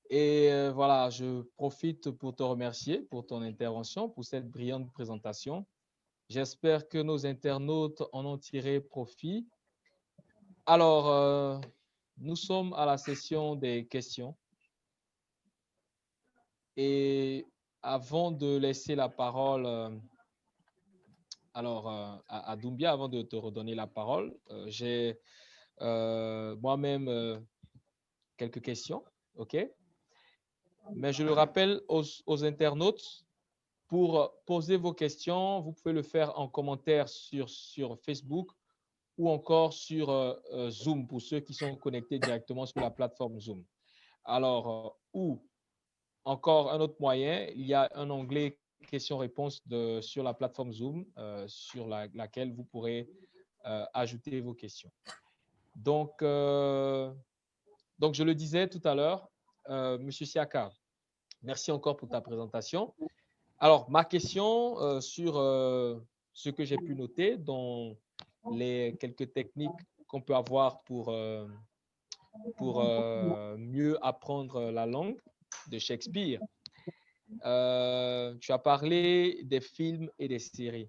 Et voilà, je profite pour te remercier pour ton intervention, pour cette brillante présentation. J'espère que nos internautes en ont tiré profit. Alors, nous sommes à la session des questions. Et avant de laisser la parole à Doumbia, avant de te redonner la parole, j'ai moi-même quelques questions, OK? Mais je le rappelle aux internautes, pour poser vos questions, vous pouvez le faire en commentaire sur Facebook ou encore sur Zoom pour ceux qui sont connectés directement sur la plateforme Zoom. Alors, ou encore un autre moyen, il y a un onglet questions-réponses sur la plateforme Zoom, sur laquelle vous pourrez ajouter vos questions. Donc, je le disais tout à l'heure, Monsieur Siaka, merci encore pour ta présentation. Alors, ma question sur ce que j'ai pu noter dans les quelques techniques qu'on peut avoir pour mieux apprendre la langue de Shakespeare. Tu as parlé des films et des séries,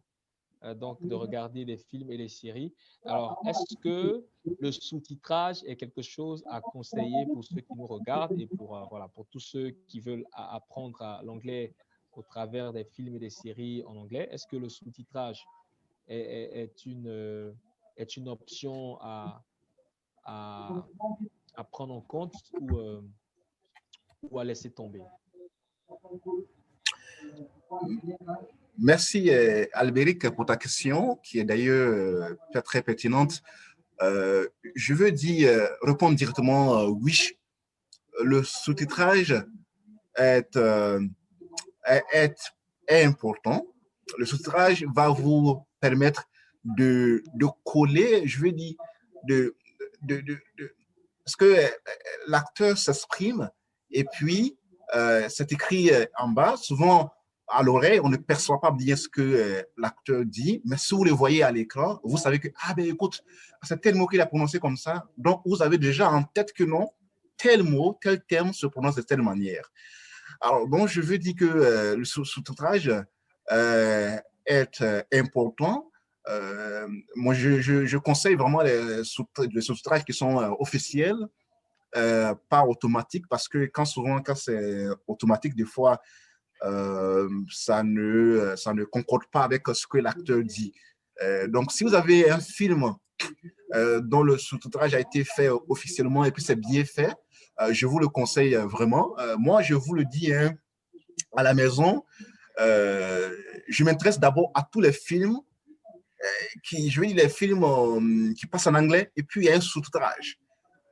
donc de regarder des films et des séries. Alors, est-ce que le sous-titrage est quelque chose à conseiller pour ceux qui nous regardent et voilà, pour tous ceux qui veulent apprendre l'anglais au travers des films et des séries en anglais? Est-ce que le sous-titrage est une option à prendre en compte ou à laisser tomber? Merci, Albéric, pour ta question, qui est d'ailleurs très pertinente. Je veux répondre directement oui. Le sous-titrage est, est important. Le sous-titrage va vous permettre de coller, je veux dire, parce que l'acteur s'exprime et puis c'est écrit en bas. Souvent, à l'oreille, on ne perçoit pas bien ce que l'acteur dit, mais si vous le voyez à l'écran, vous savez que, ah ben écoute, c'est tel mot qu'il a prononcé comme ça. Donc, vous avez déjà en tête que non, tel mot, tel terme se prononce de telle manière. Alors, donc, je veux dire que le sous-titrage est important. Moi, je conseille vraiment les sous-titrages qui sont officiels, pas automatiques, parce que souvent, quand c'est automatique, des fois, ça ne concorde pas avec ce que l'acteur dit. Donc, si vous avez un film dont le sous-titrage a été fait officiellement et puis c'est bien fait, je vous le conseille vraiment. Moi, je vous le dis, hein, à la maison, je m'intéresse d'abord à tous les films je veux dire les films qui passent en anglais et puis il y a un sous-titrage.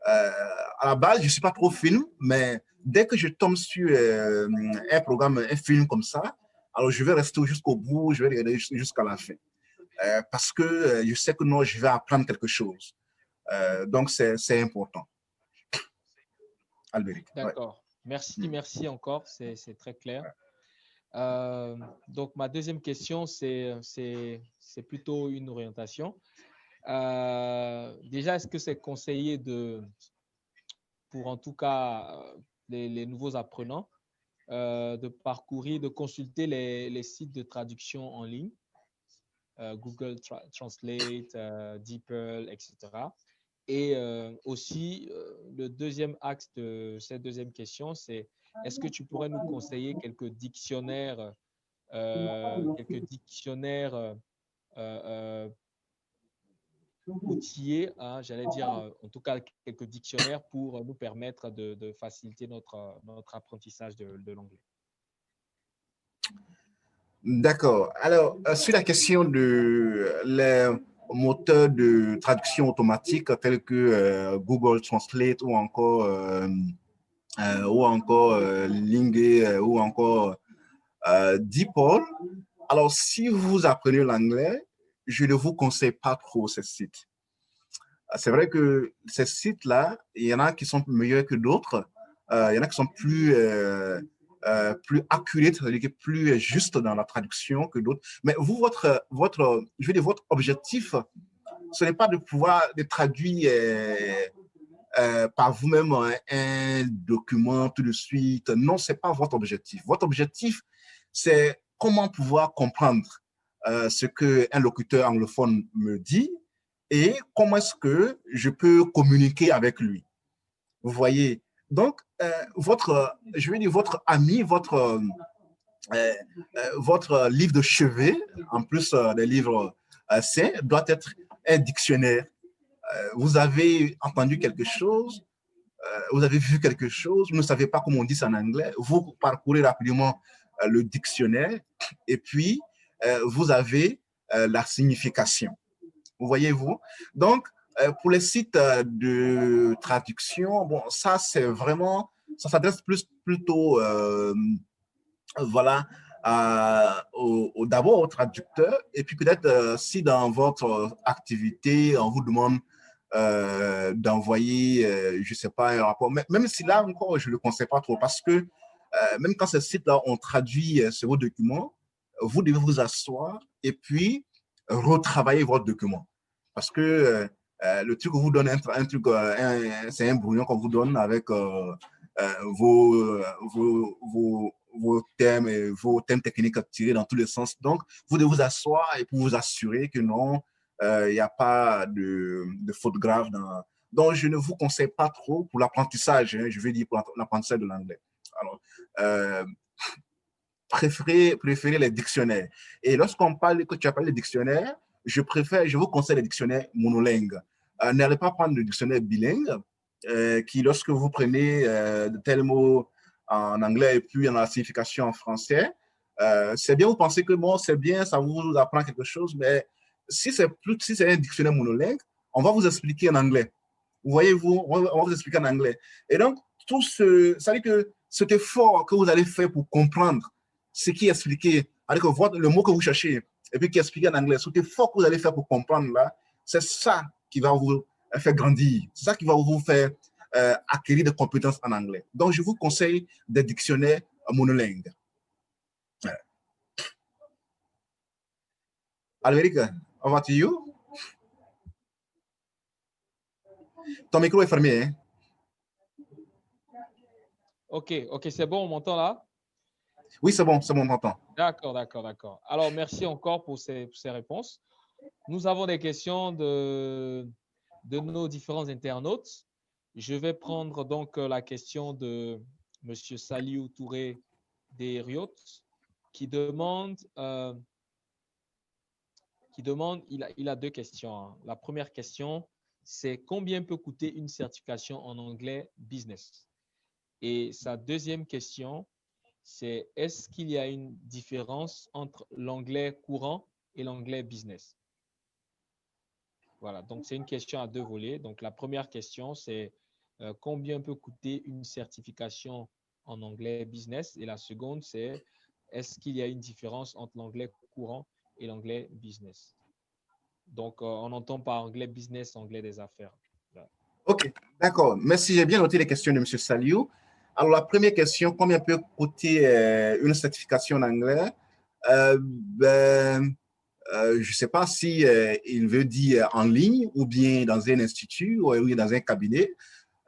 À la base, je ne suis pas trop film, mais dès que je tombe sur un programme, un film comme ça, alors je vais rester jusqu'au bout, je vais regarder jusqu'à la fin. Parce que je sais que non, je vais apprendre quelque chose. Donc, c'est important. Albéric. D'accord. Ouais. Merci encore, c'est très clair. Donc, ma deuxième question, c'est plutôt une orientation. Déjà, est-ce que c'est conseillé pour en tout cas les nouveaux apprenants, de consulter les sites de traduction en ligne, Google Translate, DeepL, etc. Et aussi, le deuxième axe de cette deuxième question, c'est est-ce que tu pourrais nous conseiller quelques dictionnaires outillés, hein, j'allais dire en tout cas quelques dictionnaires pour nous permettre de faciliter notre apprentissage de l'anglais. D'accord. Alors, sur la question de les moteurs de traduction automatique tels que Google Translate ou encore Lingue ou encore DeepL. Alors, si vous apprenez l'anglais, je ne vous conseille pas trop ces sites. C'est vrai que ces sites-là, il y en a qui sont meilleurs que d'autres. Il y en a qui sont plus accurate, c'est-à-dire plus juste dans la traduction que d'autres. Mais vous, je veux dire, votre objectif, ce n'est pas de pouvoir traduire par vous-même un document tout de suite. Non, ce n'est pas votre objectif. Votre objectif, c'est comment pouvoir comprendre ce qu'un locuteur anglophone me dit et comment est-ce que je peux communiquer avec lui. Vous voyez? Donc, je veux dire, votre ami, votre livre de chevet, en plus des livres sains, doit être un dictionnaire. Vous avez entendu quelque chose, vous avez vu quelque chose, vous ne savez pas comment on dit ça en anglais, vous parcourez rapidement le dictionnaire et puis vous avez la signification. Vous voyez-vous? Donc, pour les sites de traduction, bon, ça, c'est vraiment, ça s'adresse plutôt, voilà, d'abord au traducteur, et puis peut-être si dans votre activité, on vous demande d'envoyer, je ne sais pas, un rapport, même si là encore, je ne le conseille pas trop, parce que même quand ce site-là, on traduit sur vos documents, vous devez vous asseoir et puis retravailler votre document. Parce que le truc qu'on vous donne, c'est un brouillon qu'on vous donne avec vos, vos thèmes et vos thèmes techniques à tirer dans tous les sens. Donc, vous devez vous asseoir et pour vous assurer que non, il n'y a pas de faute grave. Donc, je ne vous conseille pas trop pour l'apprentissage, hein, je veux dire pour l'apprentissage de l'anglais. Alors, préférez les dictionnaires. Et lorsqu'on parle, que tu as parlé des dictionnaires, je vous conseille les dictionnaires monolingues. N'allez pas prendre le dictionnaire bilingue, qui, lorsque vous prenez de tels mots en anglais et puis en la signification en français, c'est bien, vous pensez que bon, c'est bien, ça vous apprend quelque chose, mais si c'est un dictionnaire monolingue, on va vous expliquer en anglais. Vous voyez-vous, on va vous expliquer en anglais. Et donc, ça veut dire que cet effort que vous allez faire pour comprendre ce qui est expliqué, avec le mot que vous cherchez, et puis qui est expliqué en anglais, cet effort que vous allez faire pour comprendre là, c'est ça qui va vous faire grandir. C'est ça qui va vous faire acquérir des compétences en anglais. Donc, je vous conseille des dictionnaires monolingues. Albéric, over to you. Ton micro est fermé, hein? Ok, c'est bon, on m'entend là? Oui, c'est bon, on m'entend. D'accord. Alors, merci encore pour ces réponses. Nous avons des questions de nos différents internautes. Je vais prendre donc la question de M. Saliou Touré des Riot qui demande, il a deux questions, hein. La première question, c'est combien peut coûter une certification en anglais business? Et sa deuxième question, c'est est-ce qu'il y a une différence entre l'anglais courant et l'anglais business? Voilà, donc c'est une question à deux volets. Donc la première question, c'est combien peut coûter une certification en anglais business? Et la seconde, c'est est-ce qu'il y a une différence entre l'anglais courant et l'anglais business? Donc on entend par anglais business, anglais des affaires. Voilà. OK, d'accord. Merci, j'ai bien noté les questions de M. Saliou. Alors, la première question, combien peut coûter une certification en anglais? Je ne sais pas si il veut dire en ligne ou bien dans un institut ou dans un cabinet.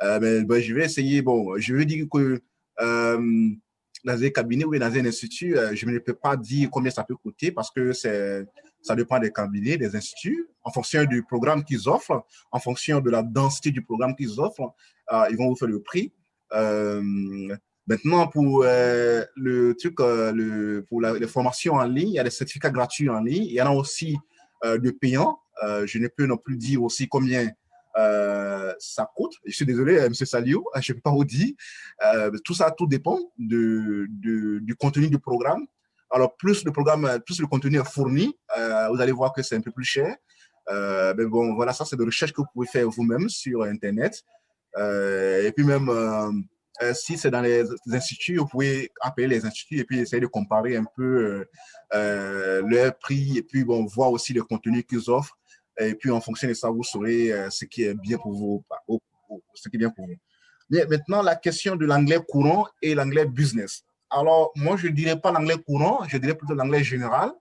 Mais je vais essayer. Bon, je veux dire que dans un cabinet ou dans un institut, je ne peux pas dire combien ça peut coûter parce que ça dépend des cabinets, des instituts, en fonction du programme qu'ils offrent, en fonction de la densité du programme qu'ils offrent, ils vont vous faire le prix. Maintenant, pour le truc, pour les formations en ligne, il y a des certificats gratuits en ligne. Il y en a aussi de payants. Je ne peux non plus dire aussi combien ça coûte. Je suis désolé, M. Saliou, je ne peux pas vous dire. Tout ça, tout dépend du contenu du programme. Alors, plus le contenu est fourni, vous allez voir que c'est un peu plus cher. Mais bon, voilà, ça, c'est des recherches que vous pouvez faire vous-même sur Internet. Et puis même, si c'est dans les instituts, vous pouvez appeler les instituts et puis essayer de comparer un peu leur prix et puis bon, voir aussi le contenu qu'ils offrent. Et puis, en fonction de ça, vous saurez ce qui est bien pour vous. Ce qui est bien pour vous. Mais maintenant, la question de l'anglais courant et l'anglais business. Alors, moi, je ne dirais pas l'anglais courant, je dirais plutôt l'anglais général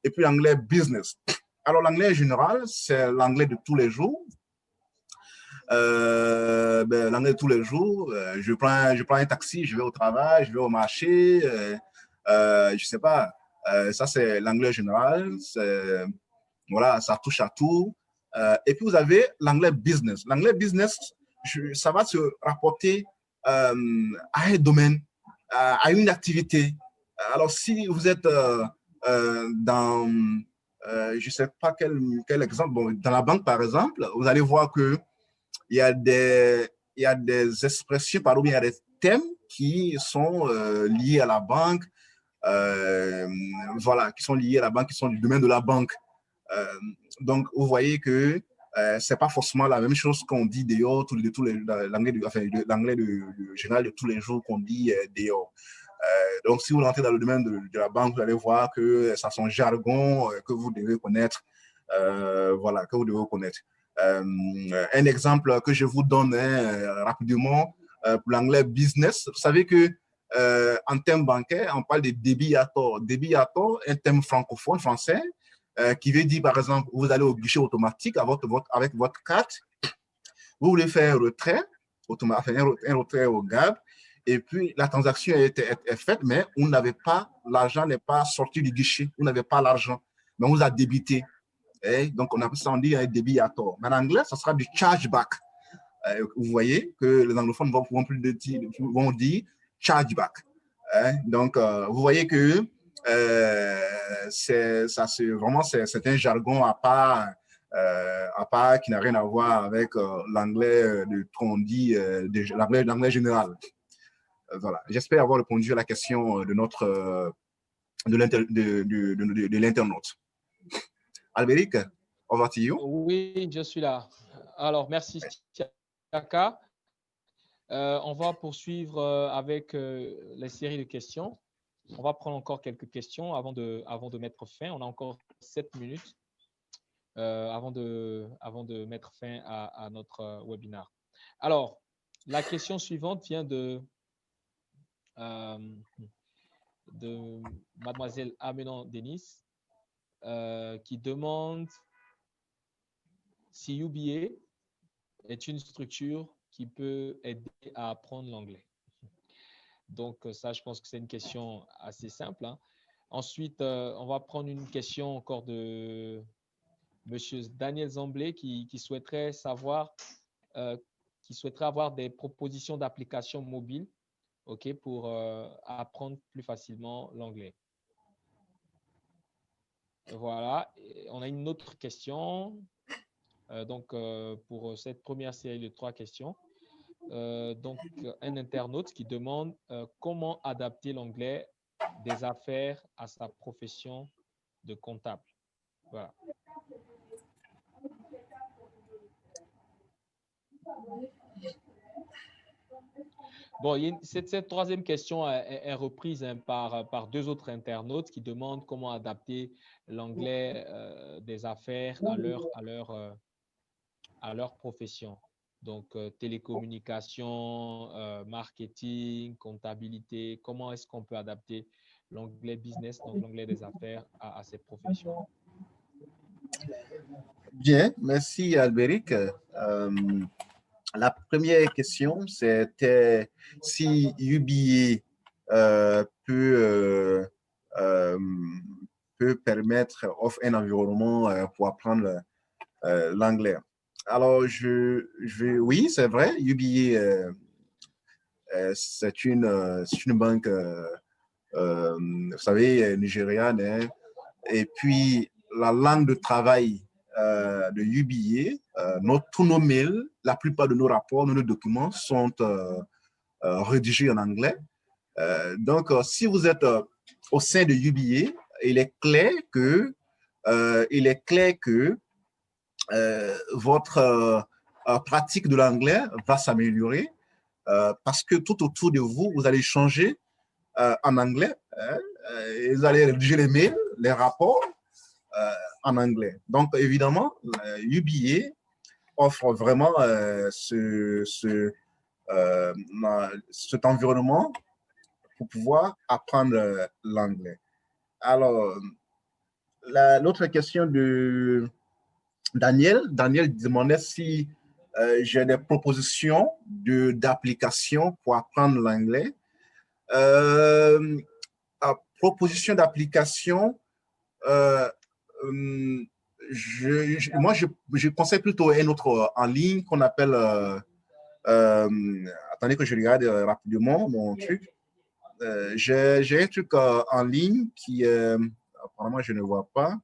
et puis l'anglais business. Alors, l'anglais général, c'est l'anglais de tous les jours. L'anglais de tous les jours, je prends un taxi, je vais au travail, je vais au marché, je ne sais pas. Ça, c'est l'anglais général. Voilà, ça touche à tout. Et puis, vous avez l'anglais business. L'anglais business, ça va se rapporter à un domaine, à une activité. Alors, si vous êtes dans, je ne sais pas quel exemple, bon, dans la banque, par exemple, vous allez voir que il y a des expressions, par exemple, il y a des thèmes qui sont liés à la banque, voilà, qui sont liés à la banque, qui sont du domaine de la banque. Donc, vous voyez que c'est pas forcément la même chose qu'on dit dehors, l'anglais général de tous les jours qu'on dit dehors. Donc, si vous rentrez dans le domaine de la banque, vous allez voir que ça son jargon que vous devez connaître. Voilà, que vous devez connaître. Un exemple que je vous donne rapidement pour l'anglais business. Vous savez que en termes bancaires, on parle de débit à tort. Débit à tort, un terme francophone, français, qui veut dire, par exemple, vous allez au guichet automatique avec votre carte, vous voulez faire un retrait, un retrait au GAB, et puis la transaction est faite, mais on n'avait pas, l'argent n'est pas sorti du guichet, vous n'avez pas l'argent, mais on vous a débité. Et donc, on appelle ça, on dit un débit à tort. Mais en anglais, ça sera du chargeback. Vous voyez que les anglophones vont dire chargeback. Donc, vous voyez que c'est un jargon à part qui n'a rien à voir avec l'anglais qu'on dit, l'anglais général. Voilà. J'espère avoir répondu à la question de l'internaute. Albéric, over to you. Oui, je suis là. Alors, merci, Siaka. On va poursuivre avec les séries de questions. On va prendre encore quelques questions avant de mettre fin. On a encore 7 minutes avant de mettre fin à notre webinaire. Alors, la question suivante vient de Mademoiselle Amenan Denis, qui demande si UBA est une structure qui peut aider à apprendre l'anglais. Donc, ça, je pense que c'est une question assez simple. Hein. Ensuite, on va prendre une question encore de Monsieur Daniel Zamblé qui souhaiterait savoir, qui souhaiterait avoir des propositions d'applications mobiles, pour apprendre plus facilement l'anglais. Voilà. Et on a une autre question. Pour cette première série de 3 questions. Un internaute qui demande comment adapter l'anglais des affaires à sa profession de comptable. Voilà. Bon, cette troisième question est reprise par 2 autres internautes qui demandent comment adapter l'anglais des affaires à leur profession. Donc, télécommunication, marketing, comptabilité, comment est-ce qu'on peut adapter l'anglais business, donc l'anglais des affaires, à ces professions? Bien, merci Albéric. La première question, c'était si UBA peut offre un environnement pour apprendre l'anglais. Alors, oui, c'est vrai, UBA, c'est une banque, vous savez, nigériane, hein, et puis la langue de travail de UBA, tous nos mails, la plupart de nos rapports, nos documents sont rédigés en anglais. Donc, si vous êtes au sein de UBA, il est clair que votre pratique de l'anglais va s'améliorer parce que tout autour de vous, vous allez changer en anglais. Vous allez rédiger les mails, les rapports en anglais. Donc, évidemment, UBA offre vraiment cet environnement pour pouvoir apprendre l'anglais. Alors, l'autre question de Daniel demandait si j'ai des propositions d'applications pour apprendre l'anglais. Proposition d'application, moi, je conseille plutôt un autre en ligne qu'on appelle, attendez que je regarde rapidement mon truc. J'ai un truc en ligne qui, apparemment, je ne vois pas.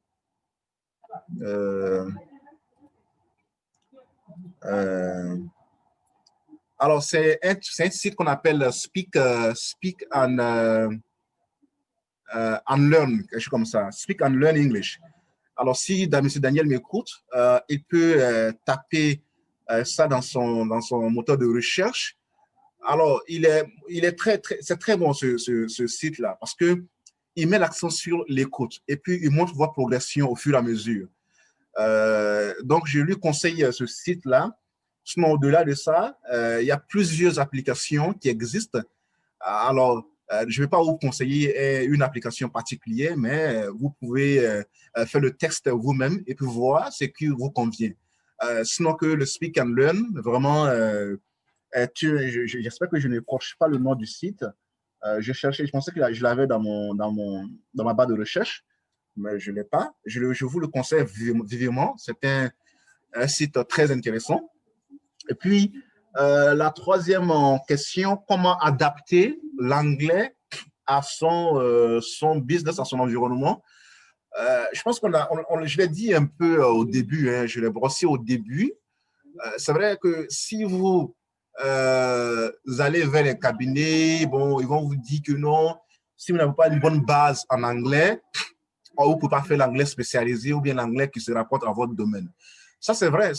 Alors, c'est un site qu'on appelle Speak and Learn, quelque chose comme ça. Speak and Learn English. Alors, si M. Daniel m'écoute, il peut taper ça dans son moteur de recherche Alors, c'est très bon ce site-là parce que il met l'accent sur l'écoute et puis il montre votre progression au fur et à mesure. Donc, je lui conseille ce site-là. Sinon, au-delà de ça, il y a plusieurs applications qui existent. Alors, je ne vais pas vous conseiller une application particulière, mais vous pouvez faire le test vous-même et puis voir ce qui vous convient. Sinon que le Speak and Learn, vraiment, j'espère que je ne proche pas le nom du site. Je cherchais, je pensais que je l'avais dans ma barre de recherche, mais je ne l'ai pas. Je vous le conseille vivement. C'est un site très intéressant. Et puis, la troisième question, comment adapter l'anglais à son business, à son environnement? Je pense je l'ai dit un peu au début, hein, je l'ai brossé au début. C'est vrai que si vous allez vers les cabinets, bon, ils vont vous dire que non, si vous n'avez pas une bonne base en anglais, vous ne pouvez pas faire l'anglais spécialisé ou bien l'anglais qui se rapporte à votre domaine. Ça, c'est vrai,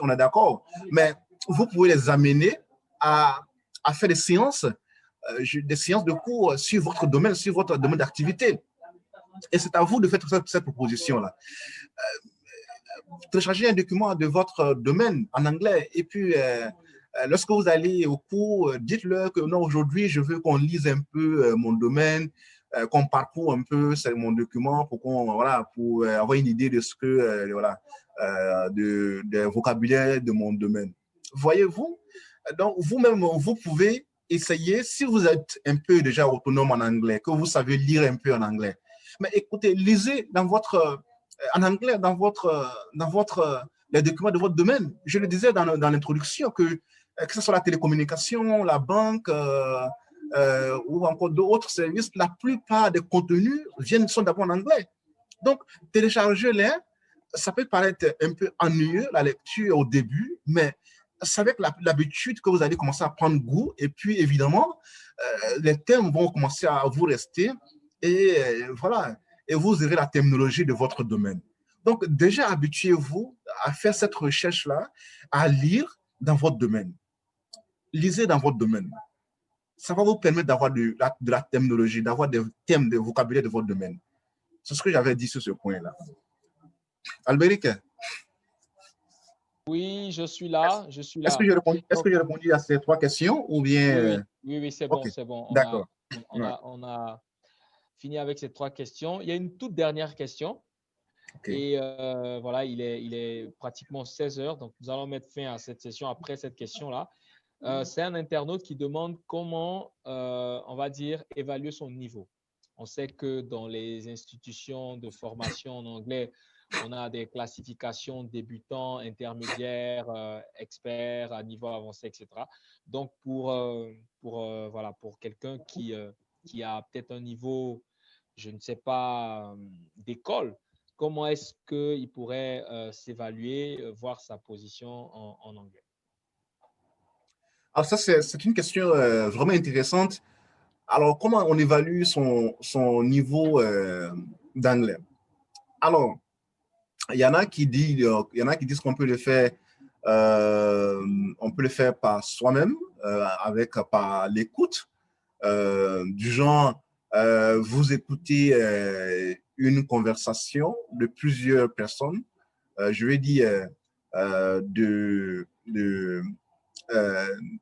on est d'accord. Mais vous pouvez les amener à faire des séances de cours sur votre domaine d'activité. Et c'est à vous de faire cette proposition-là. Téléchargez un document de votre domaine en anglais et puis lorsque vous allez au cours, dites-leur que non, aujourd'hui, je veux qu'on lise un peu mon domaine, qu'on parcourt un peu mon document pour pour avoir une idée de ce que de vocabulaire de mon domaine. Voyez-vous? Donc, vous-même, vous pouvez essayer, si vous êtes un peu déjà autonome en anglais, que vous savez lire un peu en anglais. Mais écoutez, lisez en anglais dans les documents de votre domaine. Je le disais dans l'introduction que ce soit la télécommunication, la banque ou encore d'autres services, la plupart des contenus sont d'abord en anglais. Donc, téléchargez-les. Ça peut paraître un peu ennuyeux, la lecture au début, mais c'est avec l'habitude que vous allez commencer à prendre goût. Et puis, évidemment, les thèmes vont commencer à vous rester. Et voilà. Et vous aurez la terminologie de votre domaine. Donc, déjà, habituez-vous à faire cette recherche-là, à lire dans votre domaine. Lisez dans votre domaine. Ça va vous permettre d'avoir de la terminologie, d'avoir des thèmes de vocabulaire de votre domaine. C'est ce que j'avais dit sur ce point-là. Albéric? Oui, je suis là. Est-ce que j'ai répondu à ces trois questions ou bien… Oui, c'est bon, bon, c'est bon. D'accord. On a fini avec ces trois questions. Il y a une toute dernière question. Okay. Et voilà, il est pratiquement 16 heures. Donc, nous allons mettre fin à cette session après cette question-là. C'est un internaute qui demande comment, on va dire, évaluer son niveau. On sait que dans les institutions de formation en anglais, on a des classifications débutants, intermédiaires, experts, à niveau avancé, etc. Donc, pour quelqu'un qui a peut-être un niveau, je ne sais pas, d'école, comment est-ce qu'il pourrait s'évaluer, voir sa position en anglais? Alors ça, c'est une question vraiment intéressante. Alors, comment on évalue son niveau d'anglais? Alors, il y en a qui disent qu'on peut le faire, par soi-même, par l'écoute, du genre, vous écoutez une conversation de plusieurs personnes, je vais dire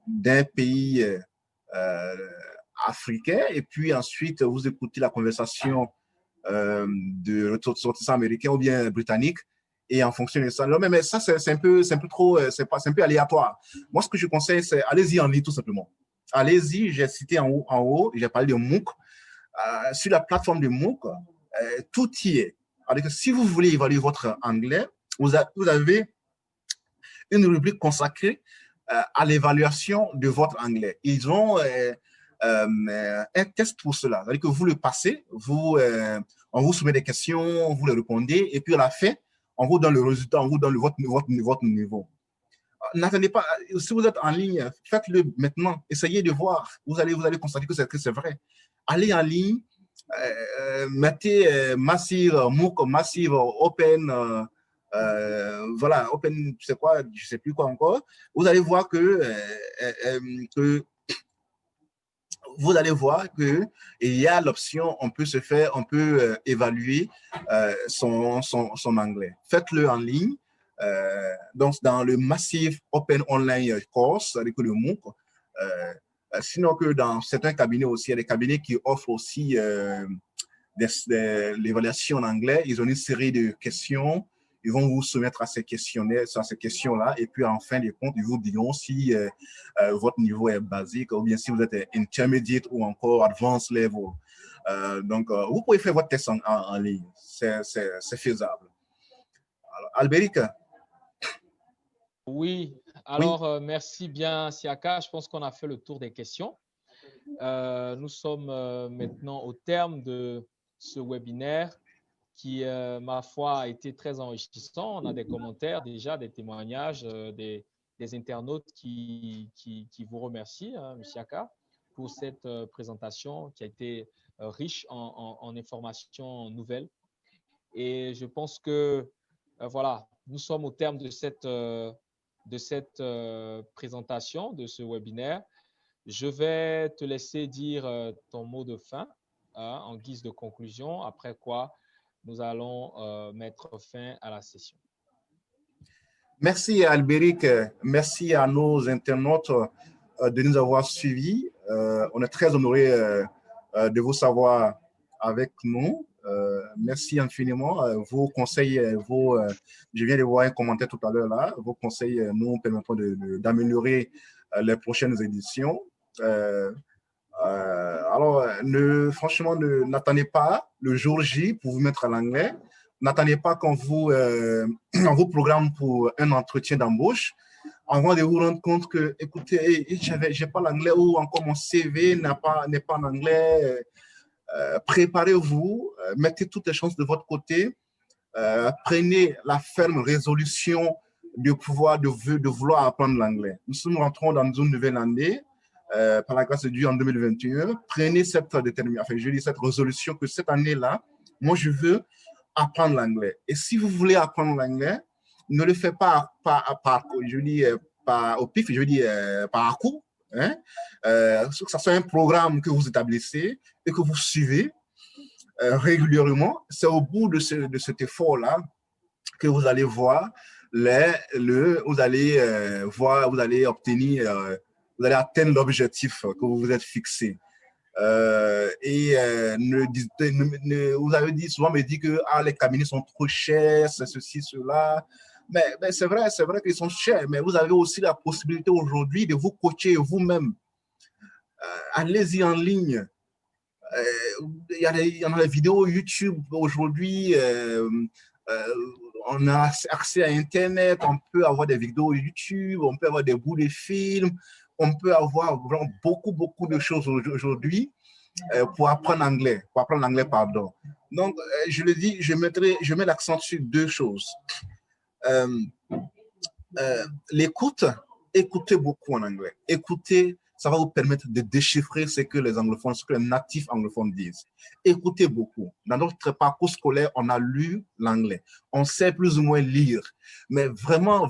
d'un pays africain, et puis ensuite vous écoutez la conversation de ressortissants américains ou bien britanniques, et en fonction de ça. Non, mais ça, c'est un peu trop, c'est un peu aléatoire. Moi, ce que je conseille, c'est allez-y en ligne tout simplement. Allez-y, j'ai cité en haut, j'ai parlé de MOOC. Sur la plateforme de MOOC, tout y est. Alors que si vous voulez évaluer votre anglais, vous avez une rubrique consacrée à l'évaluation de votre anglais. Ils ont un test pour cela. C'est-à-dire que vous le passez, on vous soumet des questions, vous les répondez, et puis à la fin, on vous donne le résultat, on vous donne votre niveau. N'attendez pas, si vous êtes en ligne, faites-le maintenant, essayez de voir, vous allez constater que c'est vrai. Allez en ligne, mettez Massive, MOOC, Massive, Open, voilà, Open, tu sais quoi, je ne sais plus quoi encore. Vous allez voir que vous allez voir qu'il y a l'option, on peut évaluer son anglais. Faites-le en ligne. Donc, dans le Massive Open Online Course, avec le MOOC, sinon que dans certains cabinets aussi, il y a des cabinets qui offrent aussi l'évaluation en anglais. Ils ont une série de questions. Ils vont vous soumettre à ces questionnaires, à ces questions-là, et puis en fin de compte, ils vous diront si votre niveau est basique ou bien si vous êtes intermediate ou encore advanced level. Donc, vous pouvez faire votre test en ligne. C'est faisable. Alors, Albéric? Oui, alors merci bien, Siaka. Je pense qu'on a fait le tour des questions. Nous sommes maintenant au terme de ce webinaire qui, ma foi, a été très enrichissant. On a des commentaires déjà, des témoignages, des internautes qui vous remercient, hein, M. Siaka, pour cette présentation qui a été riche en informations nouvelles. Et je pense que, voilà, nous sommes au terme de cette présentation, de ce webinaire. Je vais te laisser dire ton mot de fin hein, en guise de conclusion, après quoi nous allons mettre fin à la session. Merci Albéric, merci à nos internautes de nous avoir suivis. On est très honorés de vous savoir avec nous. Merci infiniment. Vos conseils, je viens de voir un commentaire tout à l'heure là, vos conseils nous permettront d'améliorer les prochaines éditions. Alors, franchement, n'attendez pas le jour J pour vous mettre à l'anglais. N'attendez pas qu'on vous, on vous programme pour un entretien d'embauche avant de vous rendre compte que, écoutez, j'ai pas l'anglais ou encore mon CV n'est pas en anglais. Préparez-vous, mettez toutes les chances de votre côté. Prenez la ferme résolution de vouloir apprendre l'anglais. Nous rentrons dans une nouvelle année. Par la grâce de Dieu en 2021, prenez cette détermination, enfin, je dis cette résolution que cette année-là, moi, je veux apprendre l'anglais. Et si vous voulez apprendre l'anglais, ne le faites pas je dis pas au pif, je dis par à coup. Hein? Que ce soit un programme que vous établissez et que vous suivez régulièrement. C'est au bout de cet effort-là que vous allez voir vous allez obtenir vous allez atteindre l'objectif que vous vous êtes fixé. Vous avez souvent me dit que les cabinets sont trop chers, c'est ceci, cela. Mais c'est vrai qu'ils sont chers, mais vous avez aussi la possibilité aujourd'hui de vous coacher vous-même. Allez-y en ligne. Il y en a des vidéos YouTube aujourd'hui. On a accès à Internet, on peut avoir des vidéos YouTube, on peut avoir des bouts de films, on peut avoir vraiment beaucoup de choses aujourd'hui pour apprendre l'anglais, pardon. Donc, je le dis, je mets l'accent sur deux choses. L'écoute, écoutez beaucoup en anglais. Écoutez, ça va vous permettre de déchiffrer ce que les anglophones, ce que les natifs anglophones disent. Écoutez beaucoup. Dans notre parcours scolaire, on a lu l'anglais. On sait plus ou moins lire. Mais vraiment,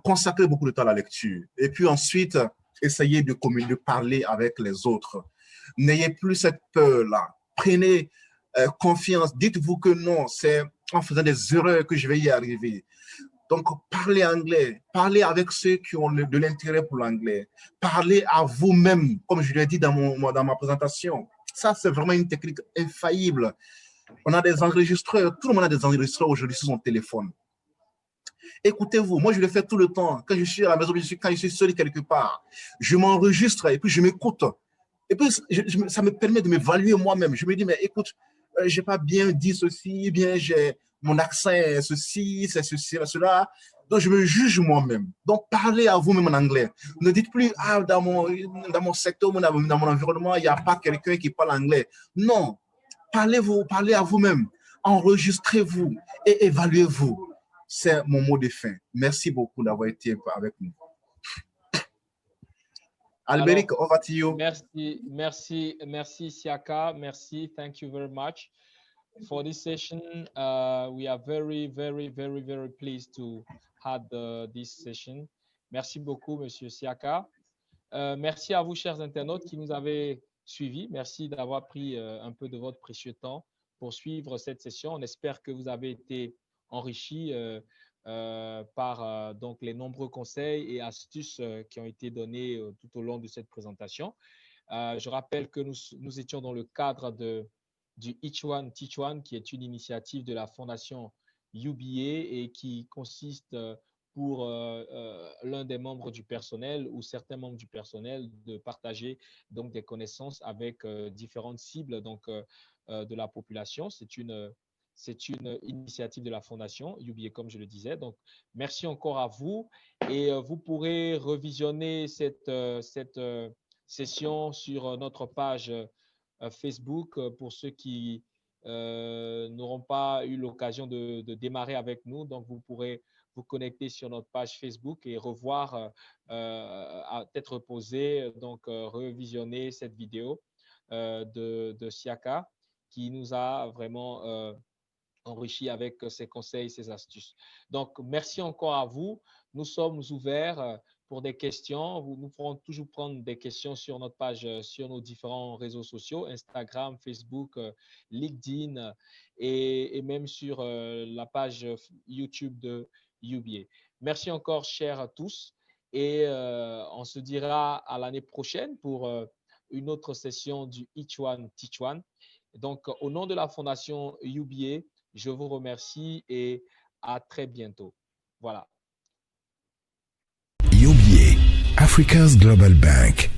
consacrez beaucoup de temps à la lecture. Et puis ensuite, essayez de parler avec les autres. N'ayez plus cette peur-là. Prenez confiance. Dites-vous que non, c'est en faisant des erreurs que je vais y arriver. Donc, parlez anglais, parlez avec ceux qui ont de l'intérêt pour l'anglais, parlez à vous-même, comme je l'ai dit dans ma présentation. Ça, c'est vraiment une technique infaillible. On a des enregistreurs, tout le monde a des enregistreurs aujourd'hui sur son téléphone. Écoutez-vous, moi je le fais tout le temps. Quand je suis à la maison, quand je suis seul quelque part, je m'enregistre et puis je m'écoute. Et puis, ça me permet de m'évaluer moi-même. Je me dis, mais écoute, j'ai pas bien dit ceci, bien mon accent est ceci, c'est ceci, cela. Donc, je me juge moi-même. Donc, parlez à vous-même en anglais. Ne dites plus, dans mon secteur, dans mon environnement, il n'y a pas quelqu'un qui parle anglais. Non, parlez à vous-même. Enregistrez-vous et évaluez-vous. C'est mon mot de fin. Merci beaucoup d'avoir été avec nous. Albéric, over to you. Merci, Siaka. Merci, thank you very much for this session. We are very pleased to have this session. Merci beaucoup, Monsieur Siaka. Merci à vous, chers internautes, qui nous avez suivis. Merci d'avoir pris un peu de votre précieux temps pour suivre cette session. On espère que vous avez été enrichis par donc les nombreux conseils et astuces qui ont été donnés tout au long de cette présentation. Je rappelle que nous étions dans le cadre du Each One Teach One, qui est une initiative de la Fondation UBA et qui consiste pour l'un des membres du personnel ou certains membres du personnel de partager donc des connaissances avec différentes cibles donc, de la population. C'est une initiative de la Fondation UBA, comme je le disais. Donc, merci encore à vous et vous pourrez revisionner cette session sur notre page Facebook pour ceux qui n'auront pas eu l'occasion de démarrer avec nous. Donc, vous pourrez vous connecter sur notre page Facebook et revoir à tête reposée, donc revisionner cette vidéo de Siaka qui nous a vraiment enrichi avec ses conseils, ses astuces. Donc, merci encore à vous. Nous sommes ouverts pour des questions. Nous pourrons toujours prendre des questions sur notre page, sur nos différents réseaux sociaux, Instagram, Facebook, LinkedIn et même sur la page YouTube de UBA. Merci encore, chers à tous. Et on se dira à l'année prochaine pour une autre session du Each One Teach One. Donc, au nom de la Fondation UBA, je vous remercie et à très bientôt. Voilà. UBA, Africa's Global Bank.